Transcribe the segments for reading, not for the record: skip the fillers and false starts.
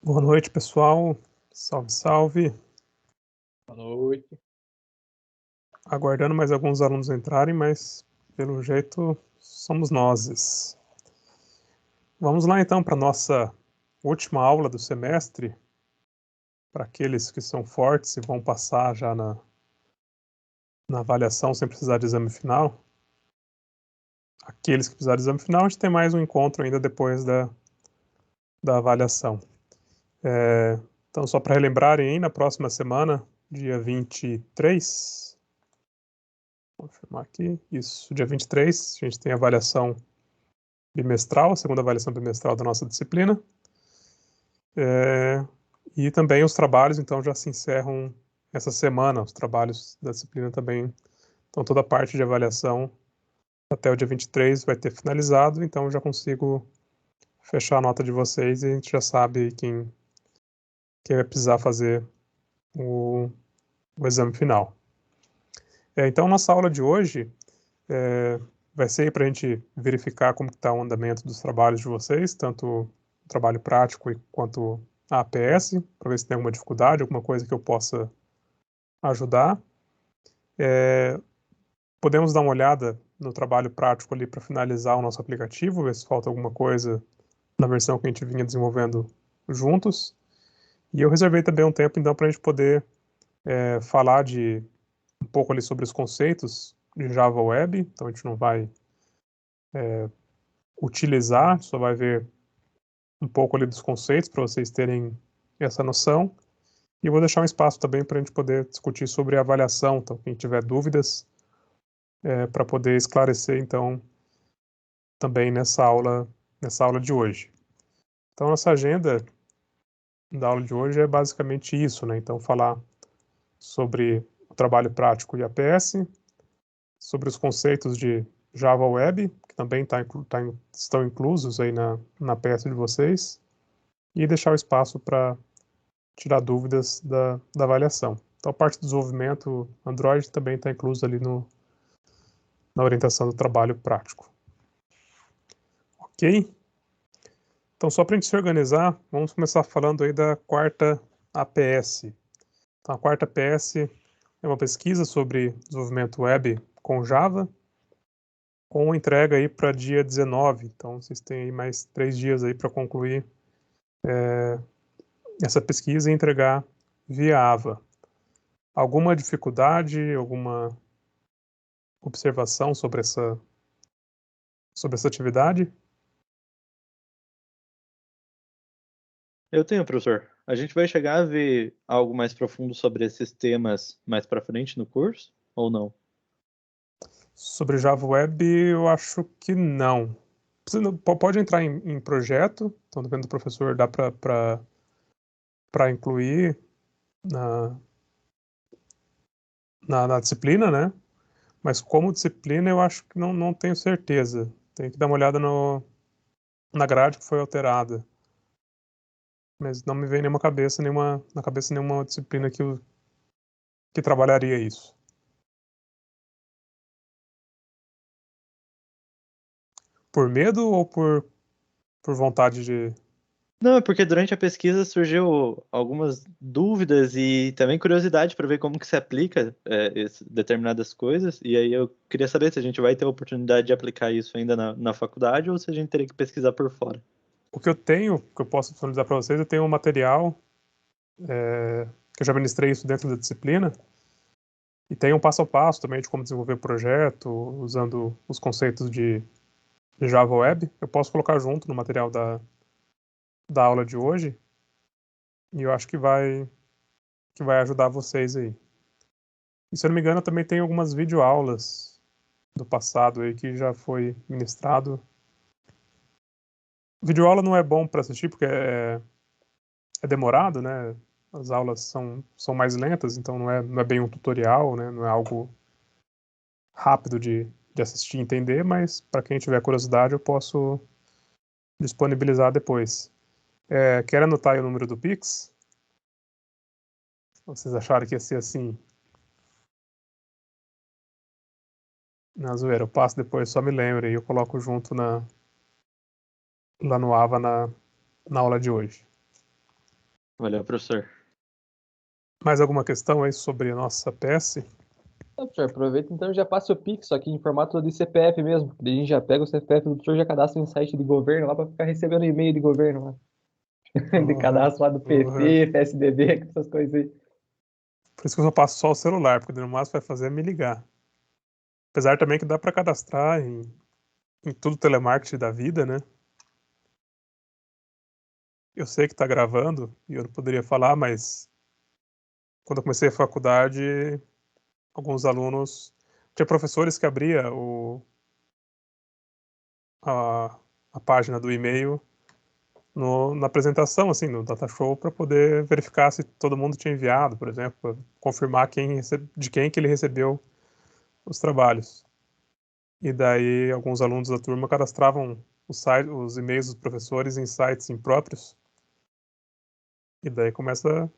Boa noite, pessoal. Salve, salve. Boa noite. Aguardando mais alguns alunos entrarem, mas pelo jeito somos nós. Vamos lá então para a nossa última aula do semestre, para aqueles que são fortes e vão passar já na avaliação sem precisar de exame final. Aqueles que precisarem de exame final, a gente tem mais um encontro ainda depois da avaliação. Então, só para relembrarem aí, na próxima semana, dia 23, vou confirmar aqui, isso, dia 23, a gente tem a avaliação bimestral, a segunda avaliação bimestral da nossa disciplina. E também os trabalhos, então, já se encerram essa semana, os trabalhos da disciplina também. Então, toda a parte de avaliação até o dia 23 vai ter finalizado, então eu já consigo fechar a nota de vocês e a gente já sabe quem vai precisar fazer o exame final. Então, nossa aula de hoje vai ser para a gente verificar como está o andamento dos trabalhos de vocês, tanto o trabalho prático quanto a APS, para ver se tem alguma dificuldade, alguma coisa que eu possa ajudar. Podemos dar uma olhada no trabalho prático ali para finalizar o nosso aplicativo, ver se falta alguma coisa na versão que a gente vinha desenvolvendo juntos. E eu reservei também um tempo, então, para a gente poder falar de um pouco ali sobre os conceitos de Java Web. Então, a gente não vai utilizar, só vai ver um pouco ali dos conceitos para vocês terem essa noção. E eu vou deixar um espaço também para a gente poder discutir sobre a avaliação. Então, quem tiver dúvidas, para poder esclarecer, então, também nessa aula de hoje. Então, nossa agenda da aula de hoje é basicamente isso, né? Então, falar sobre o trabalho prático e APS, sobre os conceitos de Java Web, que também estão inclusos aí na APS de vocês, e deixar o espaço para tirar dúvidas da avaliação. Então, a parte do desenvolvimento Android também está inclusa ali na orientação do trabalho prático. Ok? Então, só para a gente se organizar, vamos começar falando aí da quarta APS. Então, a quarta APS é uma pesquisa sobre desenvolvimento web com Java, com entrega aí para dia 19. Então, vocês têm aí mais 3 dias aí para concluir essa pesquisa e entregar via AVA. Alguma dificuldade, alguma observação sobre essa atividade? Eu tenho, professor. A gente vai chegar a ver algo mais profundo sobre esses temas mais para frente no curso, ou não? Sobre Java Web, eu acho que não. Pode entrar em projeto, então dependendo do professor, dá para incluir na, na disciplina, né? Mas como disciplina, eu acho que não tenho certeza. Tem que dar uma olhada na grade que foi alterada. Mas não me vem na cabeça nenhuma disciplina que trabalharia isso. Por medo ou por vontade de... Não, é porque durante a pesquisa surgiu algumas dúvidas e também curiosidade para ver como que se aplica determinadas coisas. E aí eu queria saber se a gente vai ter a oportunidade de aplicar isso ainda na faculdade ou se a gente teria que pesquisar por fora. O que eu tenho, que eu posso disponibilizar para vocês, eu tenho um material, que eu já ministrei isso dentro da disciplina, e tem um passo a passo também de como desenvolver o projeto, usando os conceitos de Java Web. Eu posso colocar junto no material da aula de hoje, e eu acho que vai ajudar vocês aí. E se eu não me engano, também tem algumas videoaulas do passado aí que já foi ministrado. Videoaula não é bom para assistir porque é demorado, né? As aulas são mais lentas, então não é bem um tutorial, né? Não é algo rápido de assistir e entender, mas para quem tiver curiosidade eu posso disponibilizar depois. Quer anotar aí o número do Pix? Vocês acharam que ia ser assim? Na zoeira, eu passo depois, só me lembre, e eu coloco junto lá no AVA na aula de hoje. Valeu, professor. Mais alguma questão aí sobre a nossa PS? Professor, aproveita então e já passa o Pix, só que em formato de CPF mesmo. Daí a gente já pega o CPF do professor e já cadastra em site de governo lá pra ficar recebendo e-mail de governo lá. De cadastro lá do PT, PSDB, essas coisas aí. Por isso que eu só passo só o celular, porque no máximo vai fazer é me ligar. Apesar também que dá para cadastrar em tudo telemarketing da vida, né? Eu sei que está gravando e eu não poderia falar, mas quando eu comecei a faculdade, alguns alunos... Tinha professores que abria a página do e-mail na apresentação, assim, no data show, para poder verificar se todo mundo tinha enviado, por exemplo, pra confirmar de quem que ele recebeu os trabalhos. E daí alguns alunos da turma cadastravam os e-mails dos professores em sites impróprios. E daí começa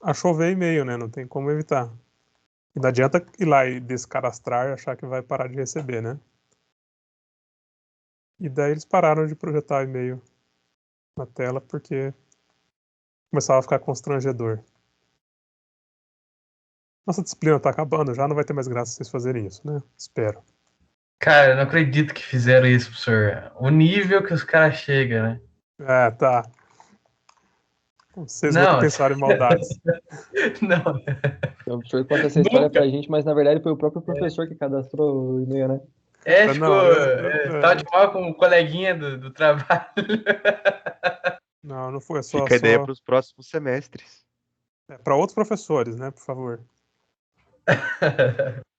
a chover e-mail, né? Não tem como evitar. E não adianta ir lá e descadastrar e achar que vai parar de receber, né? E daí eles pararam de projetar e-mail na tela porque começava a ficar constrangedor. Nossa disciplina tá acabando já, não vai ter mais graça vocês fazerem isso, né? Espero. Cara, eu não acredito que fizeram isso, professor. O nível que os caras chegam, né? É, tá. Vocês nunca Não, pensaram em maldades. não. Então, o professor conta essa história Nunca. pra gente, mas na verdade foi o próprio professor que cadastrou o e-mail, né? É, tipo, Não, tal de mal com um coleguinha do trabalho. não foi Fica a ideia para os próximos semestres. para outros professores, né, por favor.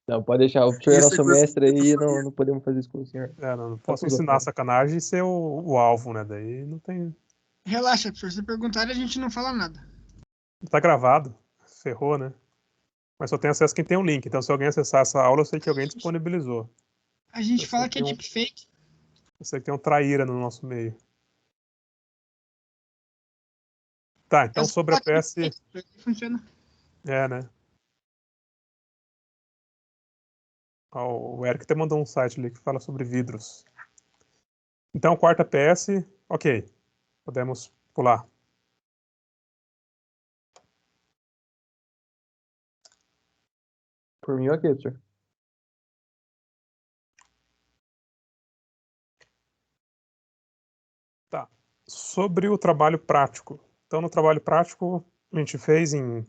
Não, pode deixar. O professor é Isso é nosso coisa mestre aí, do não podemos fazer isso com o senhor. Não Tá posso tudo ensinar bem. sacanagem e ser o alvo, né? Daí não tem. Relaxa, professor. Se perguntarem, a gente não fala nada. Tá gravado. Ferrou, né? Mas só tem acesso quem tem um link. Então, se alguém acessar essa aula, eu sei que alguém disponibilizou. A gente Eu sei fala que que é tem deepfake. Eu sei que tem um traíra no nosso meio. Tá, então Essa sobre a fala que é PS. deepfake, funciona. É, né? O Eric até mandou um site ali que fala sobre vidros. Então, quarta PS, ok. Podemos pular. Por mim, ok, professor. Tá. Sobre o trabalho prático. Então, no trabalho prático, a gente fez em.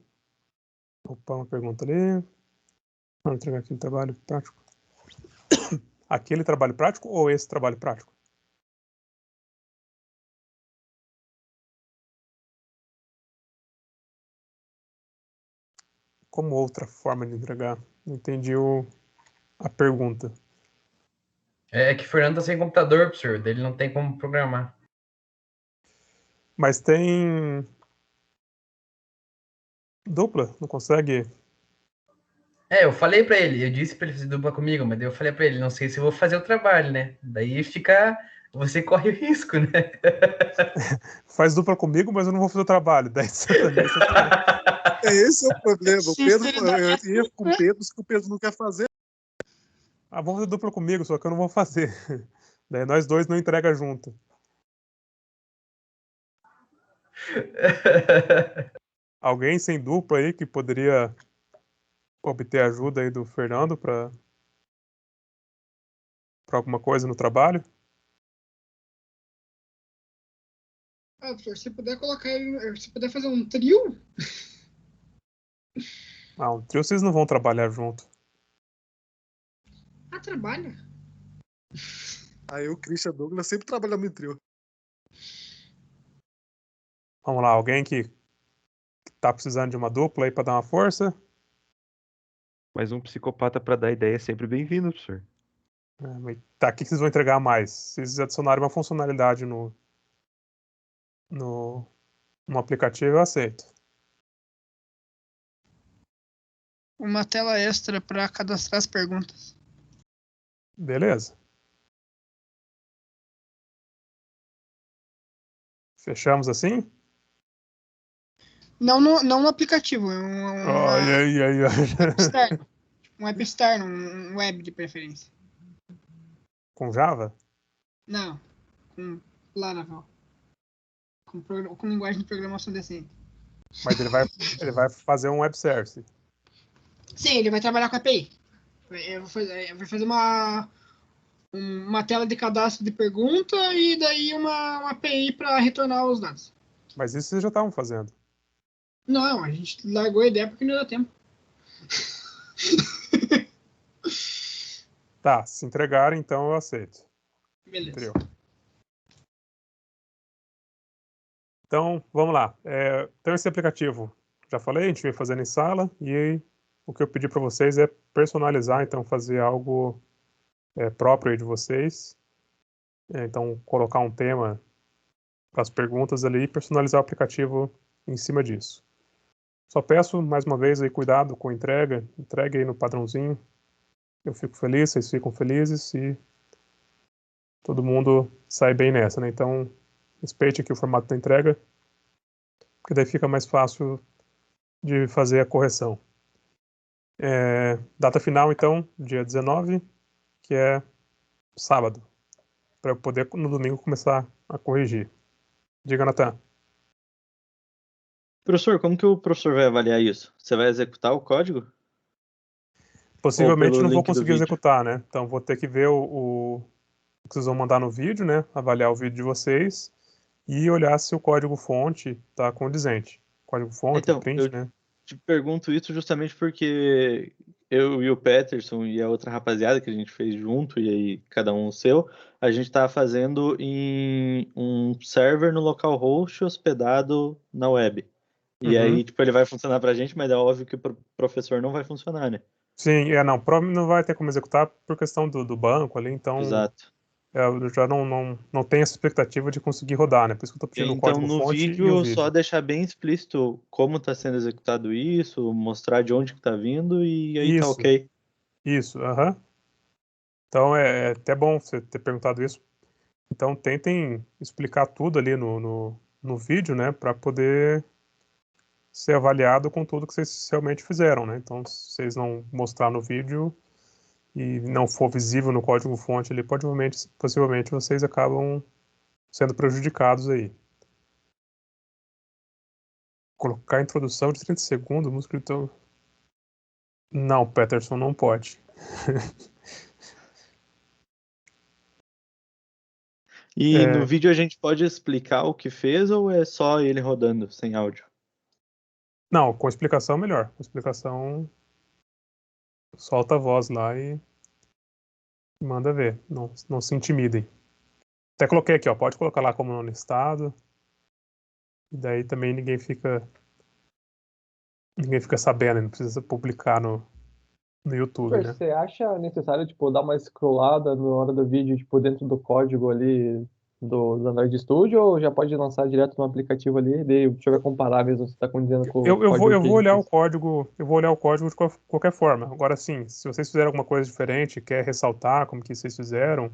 Opa, uma pergunta ali. Vamos entregar aquele trabalho prático. Aquele trabalho prático ou esse trabalho prático? Como outra forma de entregar? Não entendi a pergunta. É que o Fernando tá sem computador, professor. Ele não tem como programar. Mas tem dupla? Não consegue? É, eu falei pra ele, eu disse pra ele fazer dupla comigo, mas daí eu falei pra ele, não sei se eu vou fazer o trabalho, né? Daí fica, você corre o risco, né? Faz dupla comigo, mas eu não vou fazer o trabalho. Daí você também. Esse é o problema. O Pedro, Sinceridade. eu ia com o Pedro, se o Pedro não quer fazer. Ah, vamos fazer dupla comigo, só que eu não vou fazer. Daí nós dois não entrega junto. Alguém sem dupla aí que poderia obter ajuda aí do Fernando para alguma coisa no trabalho? Ah, professor, se puder colocar ele, se puder fazer um trio, Ah, um trio vocês não vão trabalhar junto. trabalha. Aí o Christian Douglas sempre trabalhamos em trio. Vamos lá, alguém que tá precisando de uma dupla aí para dar uma força? Mas um psicopata para dar ideia é sempre bem-vindo, professor. Tá, o que vocês vão entregar mais? Se vocês adicionarem uma funcionalidade no aplicativo, eu aceito. Uma tela extra para cadastrar as perguntas. Beleza. Fechamos assim? Não no aplicativo, é Ai, ai, ai, ai. app externo. Um app externo, um web de preferência. Com Java? Não, com Laravel. Com linguagem de programação decente. Mas ele vai fazer um web service. Sim, ele vai trabalhar com a API. Eu vou fazer uma tela de cadastro de pergunta e daí uma API para retornar os dados. Mas isso vocês já estavam fazendo. Não, a gente largou a ideia porque não deu tempo. Tá, se entregarem, então eu aceito. Beleza. Entendeu? Então, vamos lá. Então, esse aplicativo, já falei, a gente vem fazendo em sala, e o que eu pedi para vocês é personalizar, então, fazer algo próprio aí de vocês. Então, colocar um tema para as perguntas ali e personalizar o aplicativo em cima disso. Só peço, mais uma vez, aí, cuidado com a entrega. Entregue aí no padrãozinho. Eu fico feliz, vocês ficam felizes e todo mundo sai bem nessa, né? Então, respeite aqui o formato da entrega, porque daí fica mais fácil de fazer a correção. Data final, então, dia 19, que é sábado, para eu poder no domingo começar a corrigir. Diga, Natan. Professor, como que o professor vai avaliar isso? Você vai executar o código? Possivelmente pelo não vou link do conseguir vídeo? executar, né? Então vou ter que ver o que vocês vão mandar no vídeo, né? Avaliar o vídeo de vocês e olhar se o código-fonte está condizente. Código-fonte, o Então, print, eu né? te pergunto isso justamente porque eu e o Peterson e a outra rapaziada que a gente fez junto, e aí cada um o seu, a gente tá fazendo em um server no localhost hospedado na web. E Uhum. aí, tipo, ele vai funcionar pra gente, mas é óbvio que pro professor não vai funcionar, né? Sim, não, provavelmente não vai ter como executar por questão do banco ali, então Exato. eu já não tenho essa expectativa de conseguir rodar, né? Por isso que eu estou pedindo o Então, no código-fonte e o vídeo, só vídeo. deixar bem explícito como está sendo executado isso, mostrar de onde que tá vindo e aí tá Isso, ok. isso, aham. Então é até bom você ter perguntado isso. Então tentem explicar tudo ali no vídeo, né? Para poder ser avaliado com tudo que vocês realmente fizeram, né? Então, se vocês não mostrar no vídeo e não for visível no código-fonte ali, possivelmente vocês acabam sendo prejudicados aí. Colocar a introdução de 30 segundos, música então. Não, Peterson não pode. E no vídeo a gente pode explicar o que fez ou é só ele rodando sem áudio? Não, com explicação melhor. Com explicação, solta a voz lá e manda ver. Não se intimidem. Até coloquei aqui, ó. Pode colocar lá como não listado. E daí também ninguém fica sabendo, não precisa publicar no YouTube, né? Você acha necessário, tipo, dar uma scrollada na hora do vídeo, tipo, dentro do código ali do Android Studio, ou já pode lançar direto no aplicativo ali, daí deixa eu ver comparar mesmo se tá condizendo com o Eu código que a vou gente olhar o fez. código, eu vou olhar o código de qualquer forma. Agora sim, se vocês fizeram alguma coisa diferente, quer ressaltar como que vocês fizeram,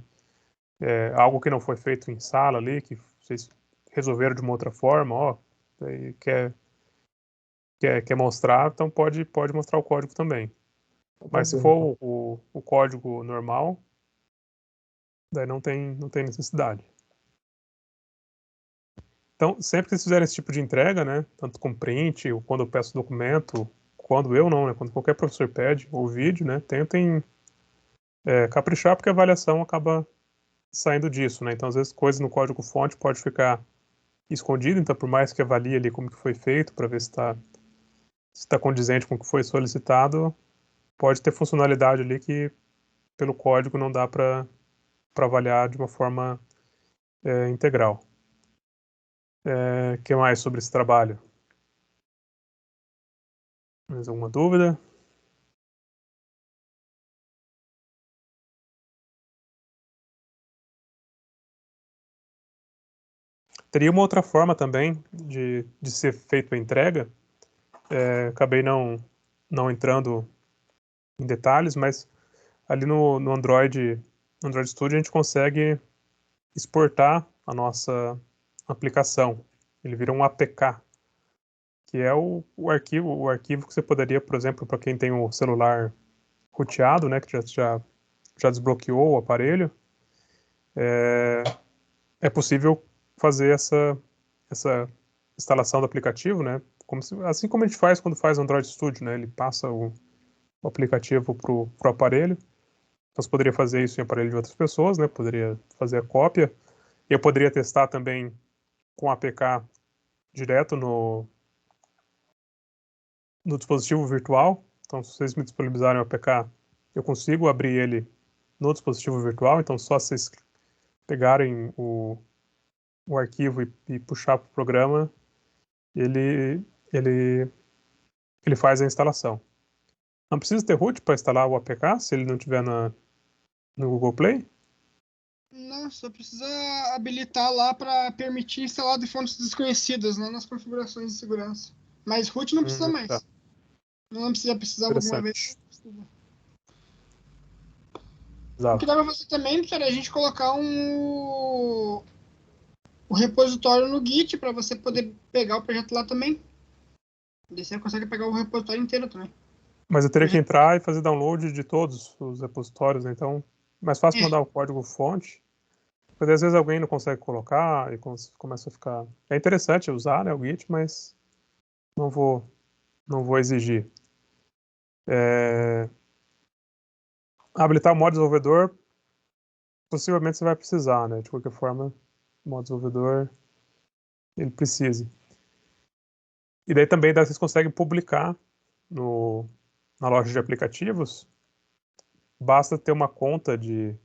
algo que não foi feito em sala ali, que vocês resolveram de uma outra forma, ó, aí quer mostrar, então pode mostrar o código também. Mas se Tranquilo, então. for o código normal, daí não tem necessidade. Então, sempre que vocês fizerem esse tipo de entrega, né, tanto com print, ou quando eu peço documento, quando eu não, né, quando qualquer professor pede o vídeo, né, tentem caprichar, porque a avaliação acaba saindo disso, né, então às vezes coisas no código-fonte pode ficar escondido, então por mais que avalie ali como que foi feito, para ver se tá condizente com o que foi solicitado, pode ter funcionalidade ali que pelo código não dá para avaliar de uma forma integral. Que mais sobre esse trabalho? Mais alguma dúvida? Teria uma outra forma também de ser feita a entrega. Acabei não entrando em detalhes, mas ali no Android Studio a gente consegue exportar a nossa aplicação. Ele vira um APK, que é o arquivo que você poderia, por exemplo, para quem tem o celular roteado, né, que já desbloqueou o aparelho, é possível fazer essa instalação do aplicativo, né, assim como a gente faz quando faz Android Studio, né? Ele passa o aplicativo pro aparelho. Então, você poderia fazer isso em aparelho de outras pessoas, né? Poderia fazer a cópia. Eu poderia testar também com APK direto no dispositivo virtual. Então, se vocês me disponibilizarem o APK, eu consigo abrir ele no dispositivo virtual. Então, só vocês pegarem o arquivo e puxar para o programa, ele, ele faz a instalação. Não precisa ter root para instalar o APK, se ele não tiver no Google Play? Não, só precisa habilitar lá para permitir instalar de fontes desconhecidas, né, nas configurações de segurança. Mas root não precisa mais. Tá. Não precisava alguma vez. Interessante. O que dá para fazer também era a gente colocar o repositório no Git para você poder pegar o projeto lá também. Daí você consegue pegar o repositório inteiro também. Mas eu teria que entrar e fazer download de todos os repositórios, né? Então, mais fácil mandar o código fonte. Porque às vezes alguém não consegue colocar e começa a ficar... É interessante usar, né, o Git, mas não vou exigir. Habilitar o modo desenvolvedor, possivelmente você vai precisar, né? De qualquer forma, o modo desenvolvedor, ele precise. E daí também vocês conseguem publicar na loja de aplicativos. Basta ter uma conta de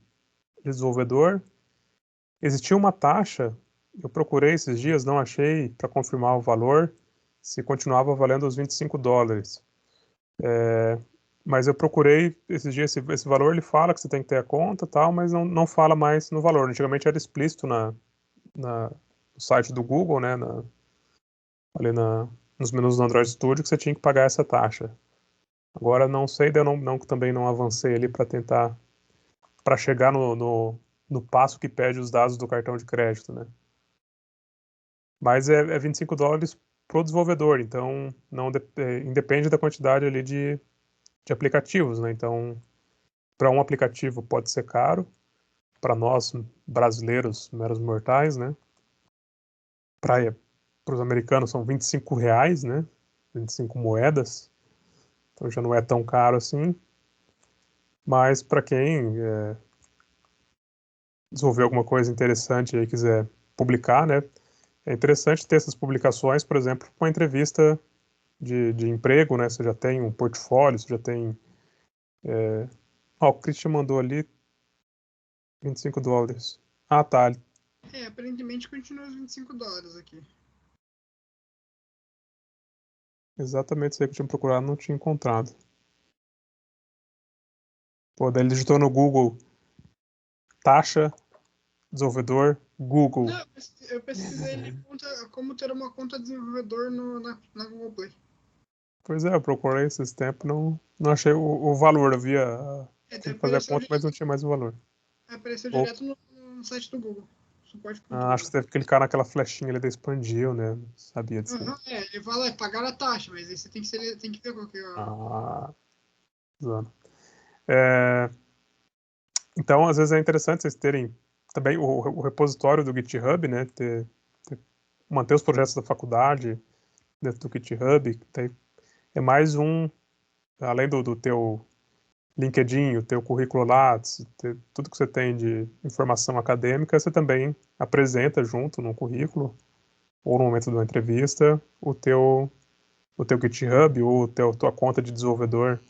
desenvolvedor. Existia uma taxa, eu procurei esses dias, não achei para confirmar o valor, se continuava valendo os $25. Mas eu procurei esses dias, esse valor ele fala que você tem que ter a conta e tal, mas não fala mais no valor. Antigamente era explícito no site do Google, né, ali nos menus do Android Studio, que você tinha que pagar essa taxa. Agora não sei, daí eu também não avancei ali para chegar no passo que pede os dados do cartão de crédito, né? Mas é $25 pro desenvolvedor, então independe da quantidade ali de aplicativos, né? Então, para um aplicativo pode ser caro, para nós brasileiros, meros mortais, né? Para os americanos são R$ 25, né? 25 moedas, então já não é tão caro assim. Mas para quem desenvolver alguma coisa interessante e quiser publicar, né? É interessante ter essas publicações, por exemplo, com uma entrevista de emprego, né? Você já tem um portfólio, você já tem... o Christian mandou ali $25. Ah, tá. Aparentemente continua os $25 aqui. Exatamente isso aí que eu tinha procurado, não tinha encontrado. Pô, daí ele digitou no Google taxa, desenvolvedor, Google. Não, eu pesquisei ali como ter uma conta desenvolvedor na Google Play. Pois é, eu procurei esses tempos, não achei o valor. Eu via como fazer a conta, mas não tinha mais o valor. Apareceu direto no site do Google. Acho que você deve clicar naquela flechinha ali da expandiu, né? Não sabia disso. Ele fala pagar a taxa, mas aí você tem que ver qual que é Zona. Então, às vezes é interessante vocês terem também o repositório do GitHub, né? Manter os projetos da faculdade dentro do GitHub. É mais além do teu LinkedIn, o teu currículo Lattes, tudo que você tem de informação acadêmica, você também apresenta junto no currículo ou no momento de uma entrevista o teu GitHub ou tua conta de desenvolvedor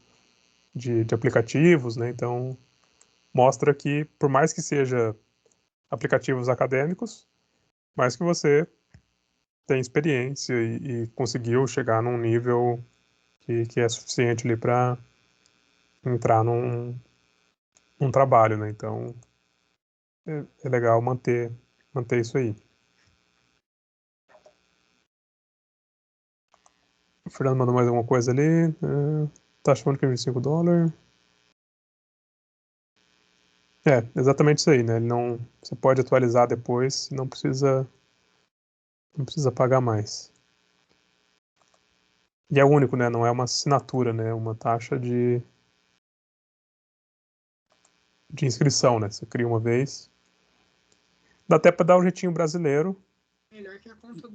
de aplicativos, né? Então, mostra que, por mais que seja aplicativos acadêmicos, mas que você tem experiência e conseguiu chegar num nível que é suficiente ali para entrar num trabalho, né? Então, é legal manter isso aí. O Fernando mandou mais alguma coisa ali. Tá achando que é $25. Exatamente isso aí, né? Você pode atualizar depois, não precisa pagar mais. E é único, né? Não é uma assinatura, né? É uma taxa de inscrição, né? Você cria uma vez. Dá até para dar um jeitinho brasileiro. Melhor que a conta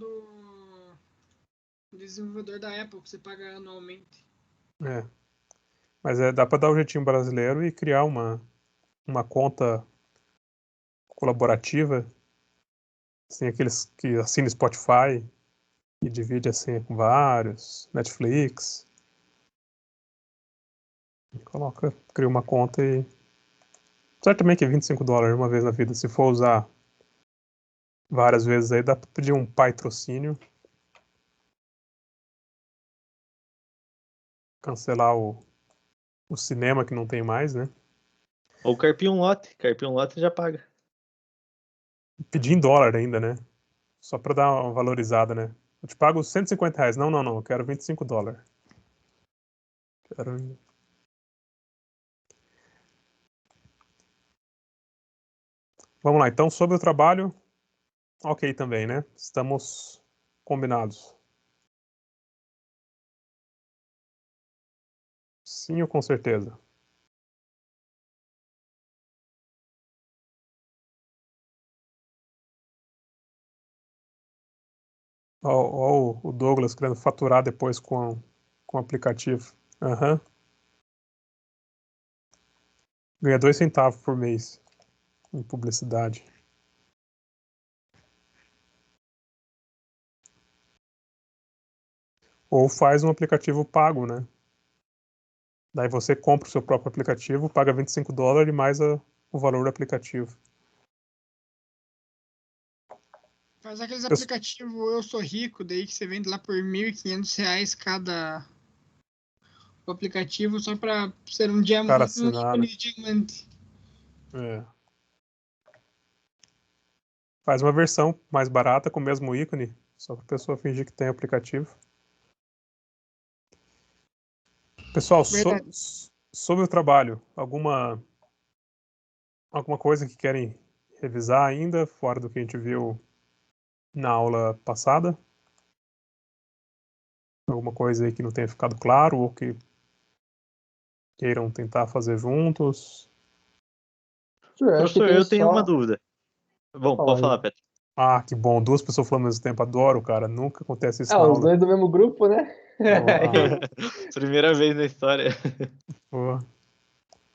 Desenvolvedor da Apple, que você paga anualmente. É. Mas dá para dar o jeitinho brasileiro e criar uma conta colaborativa, assim, aqueles que assinam Spotify e divide assim com vários, Netflix. Cria uma conta e. Certo também que $25 uma vez na vida, se for usar várias vezes aí, dá para pedir um patrocínio, cancelar o cinema que não tem mais, né? Ou carpir um lote. Carpir um lote já paga. Pedir em dólar ainda, né? Só para dar uma valorizada, né? Eu te pago R$ 150. Não, eu quero $25. Quero... Vamos lá, então, sobre o trabalho, ok também, né? Estamos combinados. Sim, ou com certeza. Ó, o Douglas querendo faturar depois com o aplicativo. Aham. Ganha 2 centavos por mês em publicidade. Ou faz um aplicativo pago, né? Daí você compra o seu próprio aplicativo, paga $25 e mais o valor do aplicativo. Faz aqueles aplicativos Eu Sou Rico, daí que você vende lá por R$ 1.500 cada o aplicativo, só para ser um Cara ícone assinar, né? de diamante. É. Faz uma versão mais barata com o mesmo ícone, só para a pessoa fingir que tem aplicativo. Pessoal, Verdade. sobre o trabalho, alguma coisa que querem revisar ainda, fora do que a gente viu na aula passada? Alguma coisa aí que não tenha ficado claro ou que queiram tentar fazer juntos? Professor, acho que Professor, tem eu tenho uma só. dúvida. Bom, Fala pode aí. falar, Petro. Ah, que bom, duas pessoas falando ao mesmo tempo, adoro, cara, nunca acontece isso Ah, na os aula. dois do mesmo grupo, né? Primeira vez na história. Pô,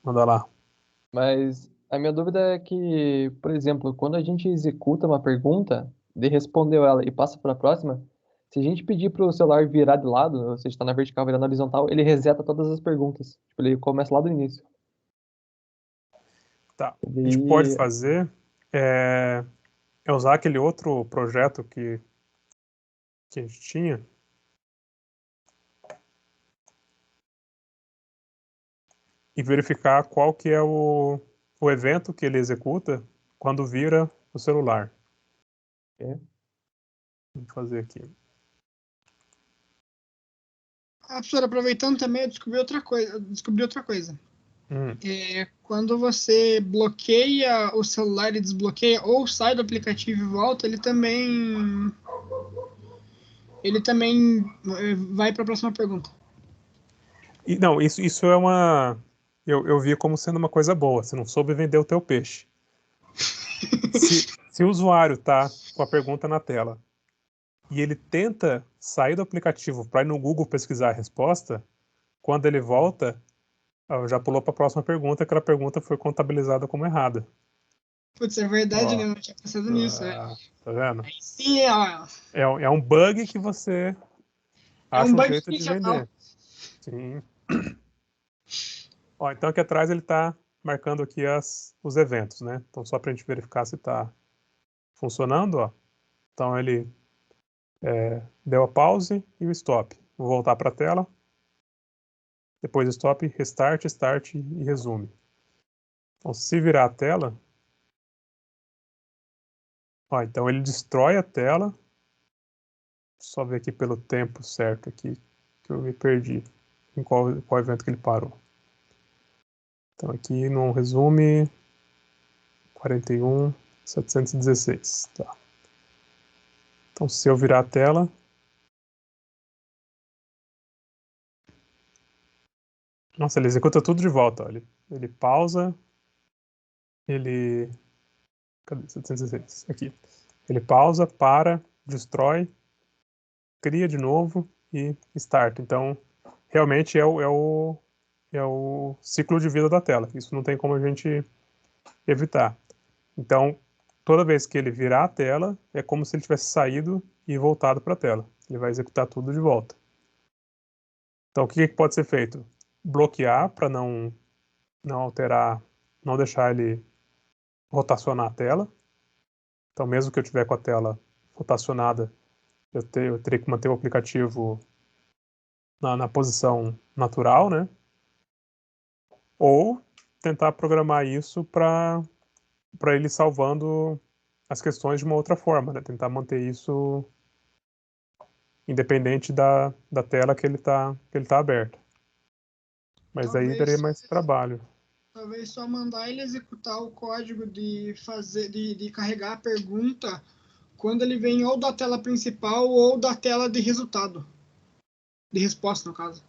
manda lá. Mas a minha dúvida é que, por exemplo, quando a gente executa uma pergunta, de respondeu ela e passa para a próxima, se a gente pedir para o celular virar de lado, ou seja, está na vertical virando na horizontal, ele reseta todas as perguntas. Tipo, ele começa lá do início. Tá, o que a gente pode E fazer é usar aquele outro projeto que a gente tinha e verificar qual que é o evento que ele executa quando vira o celular. É. Vou fazer aqui. Professor, aproveitando também, eu descobri outra coisa. Hum, Quando você bloqueia o celular e desbloqueia, ou sai do aplicativo e volta, ele também vai para a próxima pergunta. E, não, isso é uma. Eu vi como sendo uma coisa boa. Você não soube vender o teu peixe. Se o usuário tá com a pergunta na tela e ele tenta sair do aplicativo para ir no Google pesquisar a resposta, quando ele volta, já pulou para a próxima pergunta, aquela pergunta foi contabilizada como errada. Putz, é verdade, né? Ó, Eu não tinha pensado nisso. tá vendo? Sim, ó, É um bug que você é um acha um bug jeito de funcional. vender. Sim. Ó, então aqui atrás ele está marcando aqui os eventos, né? Então só para a gente verificar se está funcionando, ó. Então ele deu a pause e o stop. Vou voltar para a tela. Depois stop, restart, start e resume. Então se virar a tela, ó, então ele destrói a tela. Só ver aqui pelo tempo certo aqui que eu me perdi. Em qual evento que ele parou. Então aqui no resume 41.716. Tá. Então se eu virar a tela, nossa, ele executa tudo de volta. Ó. Ele pausa, ele. Cadê? 716. Aqui. Ele pausa, para, destrói, cria de novo e start. Então, realmente é o ciclo de vida da tela. Isso não tem como a gente evitar. Então, toda vez que ele virar a tela, é como se ele tivesse saído e voltado para a tela. Ele vai executar tudo de volta. Então, o que pode ser feito? Bloquear para não alterar, não deixar ele rotacionar a tela. Então, mesmo que eu tiver com a tela rotacionada, eu teria que manter o aplicativo na posição natural, né? Ou tentar programar isso para ele salvando as questões de uma outra forma, né? Tentar manter isso independente da tela que ele tá aberto. Mas aí daria mais trabalho. Talvez só mandar ele executar o código de carregar a pergunta quando ele vem ou da tela principal ou da tela de resultado. De resposta, no caso.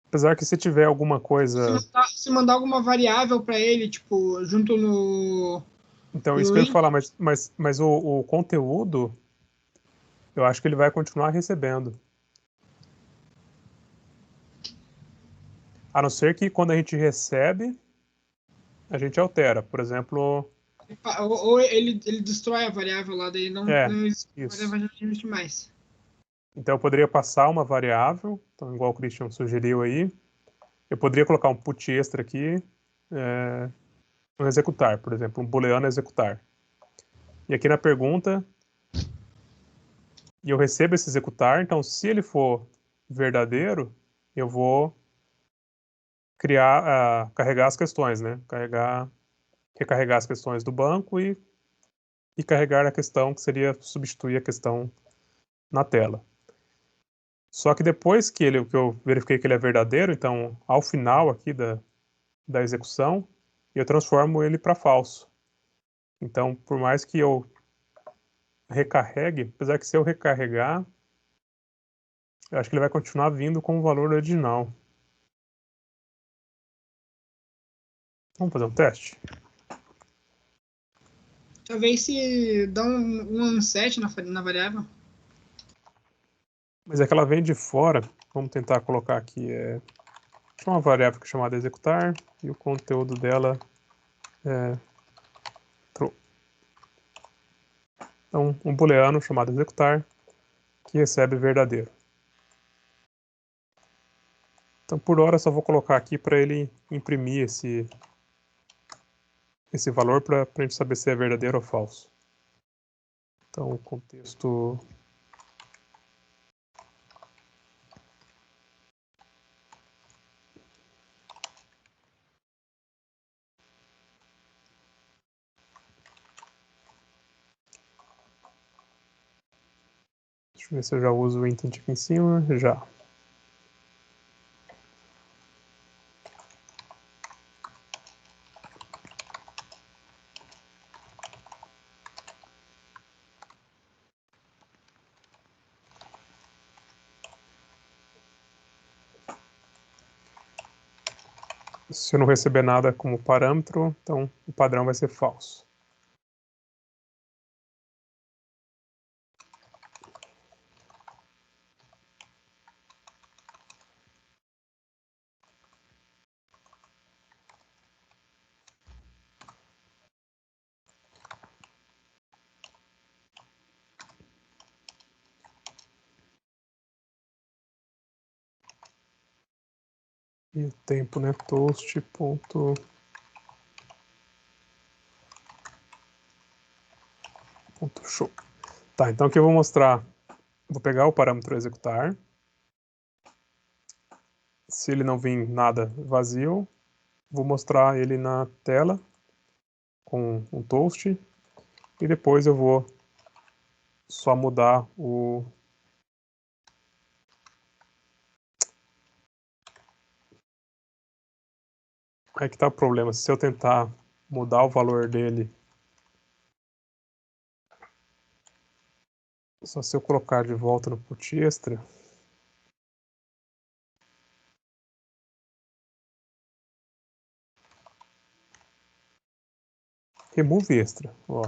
Apesar que se tiver alguma coisa... Se mandar alguma variável para ele, tipo, junto no... Então, isso que eu ia falar, mas o conteúdo, eu acho que ele vai continuar recebendo. A não ser que quando a gente recebe, a gente altera. Por exemplo... Ou ele destrói a variável lá, daí não existe, isso. a variável não existe mais. Então, eu poderia passar uma variável, então, igual o Christian sugeriu aí. Eu poderia colocar um put extra aqui, um executar, por exemplo, um booleano executar. E aqui na pergunta, eu recebo esse executar, então se ele for verdadeiro, eu vou carregar as questões, né? Recarregar as questões do banco e carregar a questão que seria substituir a questão na tela. Só que depois que eu verifiquei que ele é verdadeiro, então ao final aqui da execução, eu transformo ele para falso. Então, por mais que eu recarregue, apesar que se eu recarregar, eu acho que ele vai continuar vindo com o valor original. Vamos fazer um teste? Talvez se dá um unset na variável. Mas é que ela vem de fora. Vamos tentar colocar aqui. Uma variável que é chamada executar e o conteúdo dela é true. Então, um booleano chamado executar que recebe verdadeiro. Então, por hora, eu só vou colocar aqui para ele imprimir esse valor para a gente saber se é verdadeiro ou falso. Então, o contexto... Deixa eu ver se eu já uso o intent aqui em cima. Já. Se eu não receber nada como parâmetro, então o padrão vai ser falso. E o tempo, né? Toast. Ponto show. Tá, então aqui eu vou mostrar. Vou pegar o parâmetro executar. Se ele não vir nada vazio, vou mostrar ele na tela com um toast. E depois eu vou só mudar o... Aí que tá o problema. Se eu tentar mudar o valor dele, só se eu colocar de volta no put extra, remove extra, ó.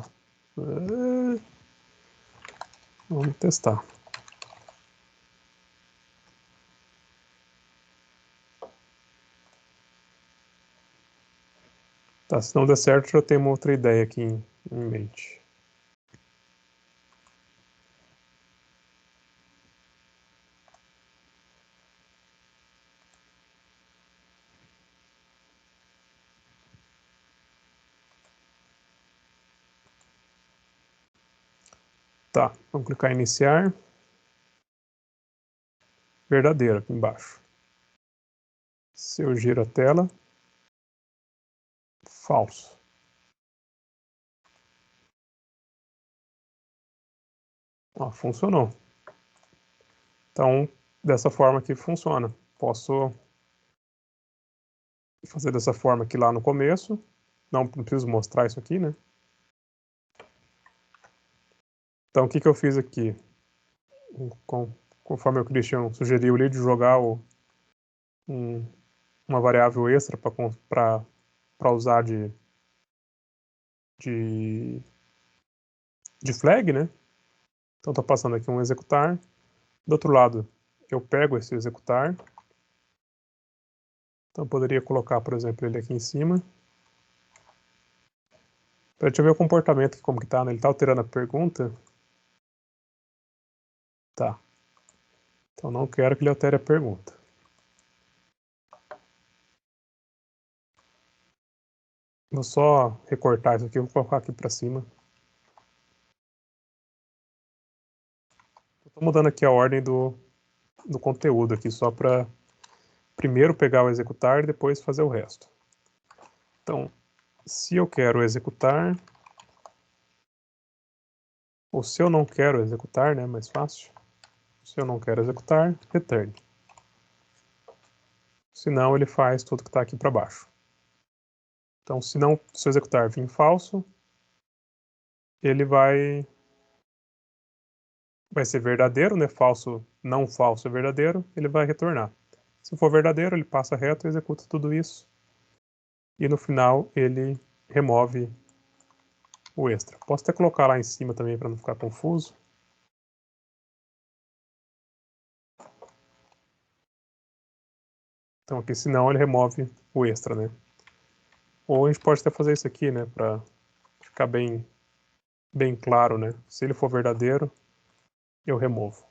Vamos testar. Tá, se não der certo, já tenho uma outra ideia aqui em mente. Tá, vamos clicar em iniciar. Verdadeiro aqui embaixo. Se eu giro a tela, falso. Ó, funcionou. Então, dessa forma aqui funciona. Posso fazer dessa forma aqui lá no começo. Não preciso mostrar isso aqui, né? Então, o que eu fiz aqui? Conforme o Christian sugeriu ali, de jogar uma variável extra para usar de, de flag, né? Então, estou passando aqui um executar. Do outro lado, eu pego esse executar. Então, eu poderia colocar, por exemplo, ele aqui em cima. Para a gente ver o comportamento, como que tá, né? Ele está alterando a pergunta. Tá. Então, não quero que ele altere a pergunta. Vou só recortar isso aqui, vou colocar aqui para cima. Estou mudando aqui a ordem do conteúdo aqui, só para primeiro pegar o executar e depois fazer o resto. Então, se eu quero executar, ou se eu não quero executar, né, mais fácil. Se eu não quero executar, return. Senão ele faz tudo que está aqui para baixo. Então, se o executar vir falso, ele vai ser verdadeiro, né? Falso, não falso é verdadeiro, ele vai retornar. Se for verdadeiro, ele passa reto, executa tudo isso. E no final ele remove o extra. Posso até colocar lá em cima também para não ficar confuso. Então aqui, senão ele remove o extra, né? Ou a gente pode até fazer isso aqui, né? Para ficar bem claro, né? Se ele for verdadeiro, eu removo.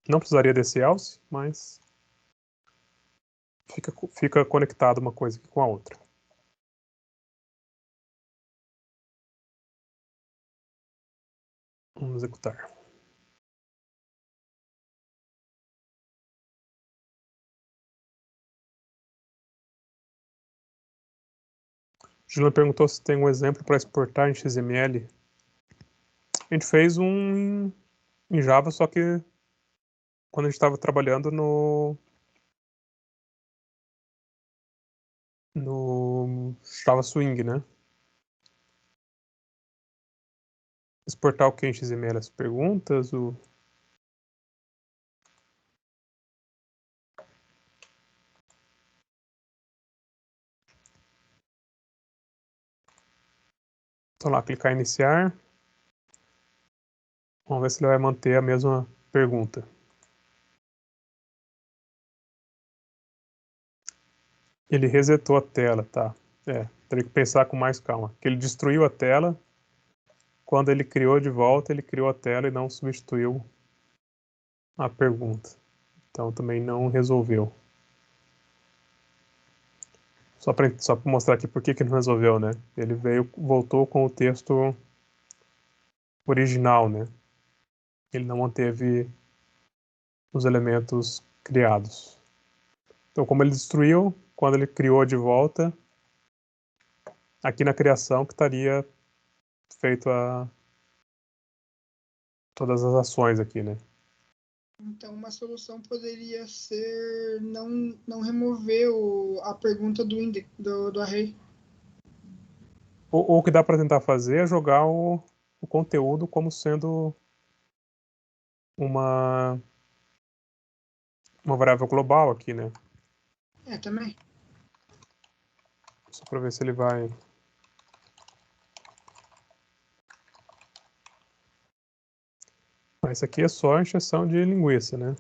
Não precisaria desse else, mas fica conectado uma coisa aqui com a outra. Vamos executar. Juliana perguntou se tem um exemplo para exportar em XML. A gente fez um em Java, só que quando a gente estava trabalhando no Java Swing, né? Exportar o que em XML? As perguntas, Então lá, clicar em iniciar. Vamos ver se ele vai manter a mesma pergunta. Ele resetou a tela, tá? Teria que pensar com mais calma. Que ele destruiu a tela. Quando ele criou de volta, ele criou a tela e não substituiu a pergunta. Então também não resolveu. Só para mostrar aqui por que não resolveu, né? Ele voltou com o texto original, né? Ele não manteve os elementos criados. Então, como ele destruiu, quando ele criou de volta, aqui na criação que estaria feito todas as ações aqui, né? Então, uma solução poderia ser não remover a pergunta do array. Ou o que dá para tentar fazer é jogar o conteúdo como sendo uma variável global aqui, né? Também. Só para ver se ele vai... Mas isso aqui é só encheção de linguiça, né?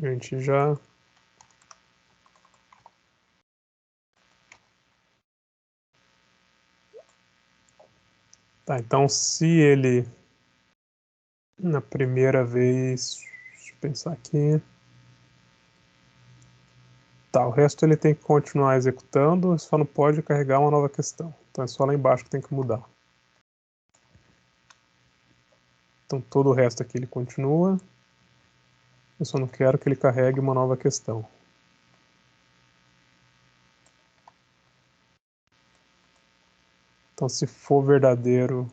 A gente já... Tá, então se ele... Na primeira vez... Deixa eu pensar aqui... Tá, o resto ele tem que continuar executando, só não pode carregar uma nova questão. Então é só lá embaixo que tem que mudar. Então todo o resto aqui ele continua. Eu só não quero que ele carregue uma nova questão. Então se for verdadeiro...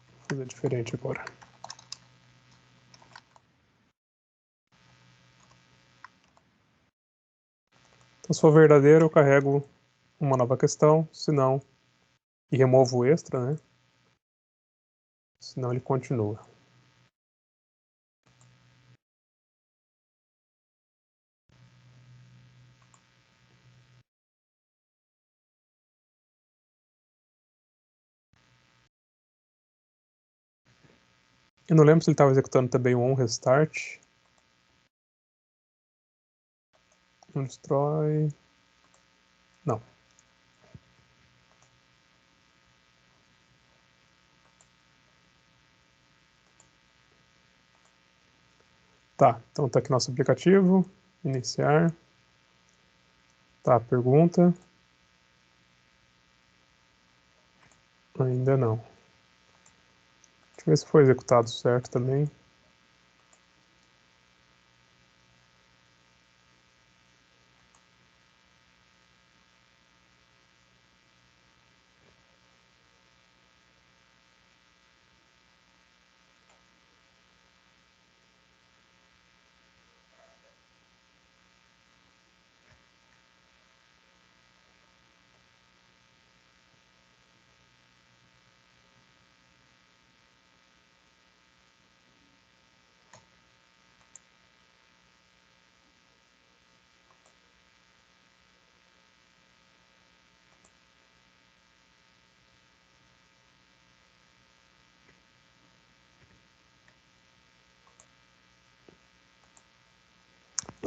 Vou fazer diferente agora. Então se for verdadeiro eu carrego uma nova questão, se não... E removo o extra, né? Senão ele continua. Eu não lembro se ele estava executando também o onRestart. Não destrói... Não. Tá, então tá aqui nosso aplicativo. Iniciar. Tá, pergunta. Ainda não. Deixa eu ver se foi executado certo também.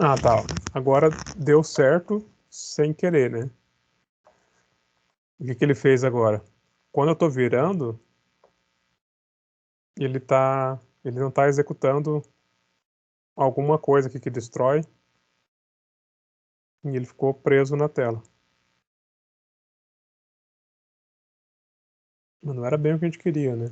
Ah, tá. Agora deu certo sem querer, né? O que que ele fez agora? Quando eu tô virando, ele não tá executando alguma coisa aqui que destrói e ele ficou preso na tela. Mas não era bem o que a gente queria, né?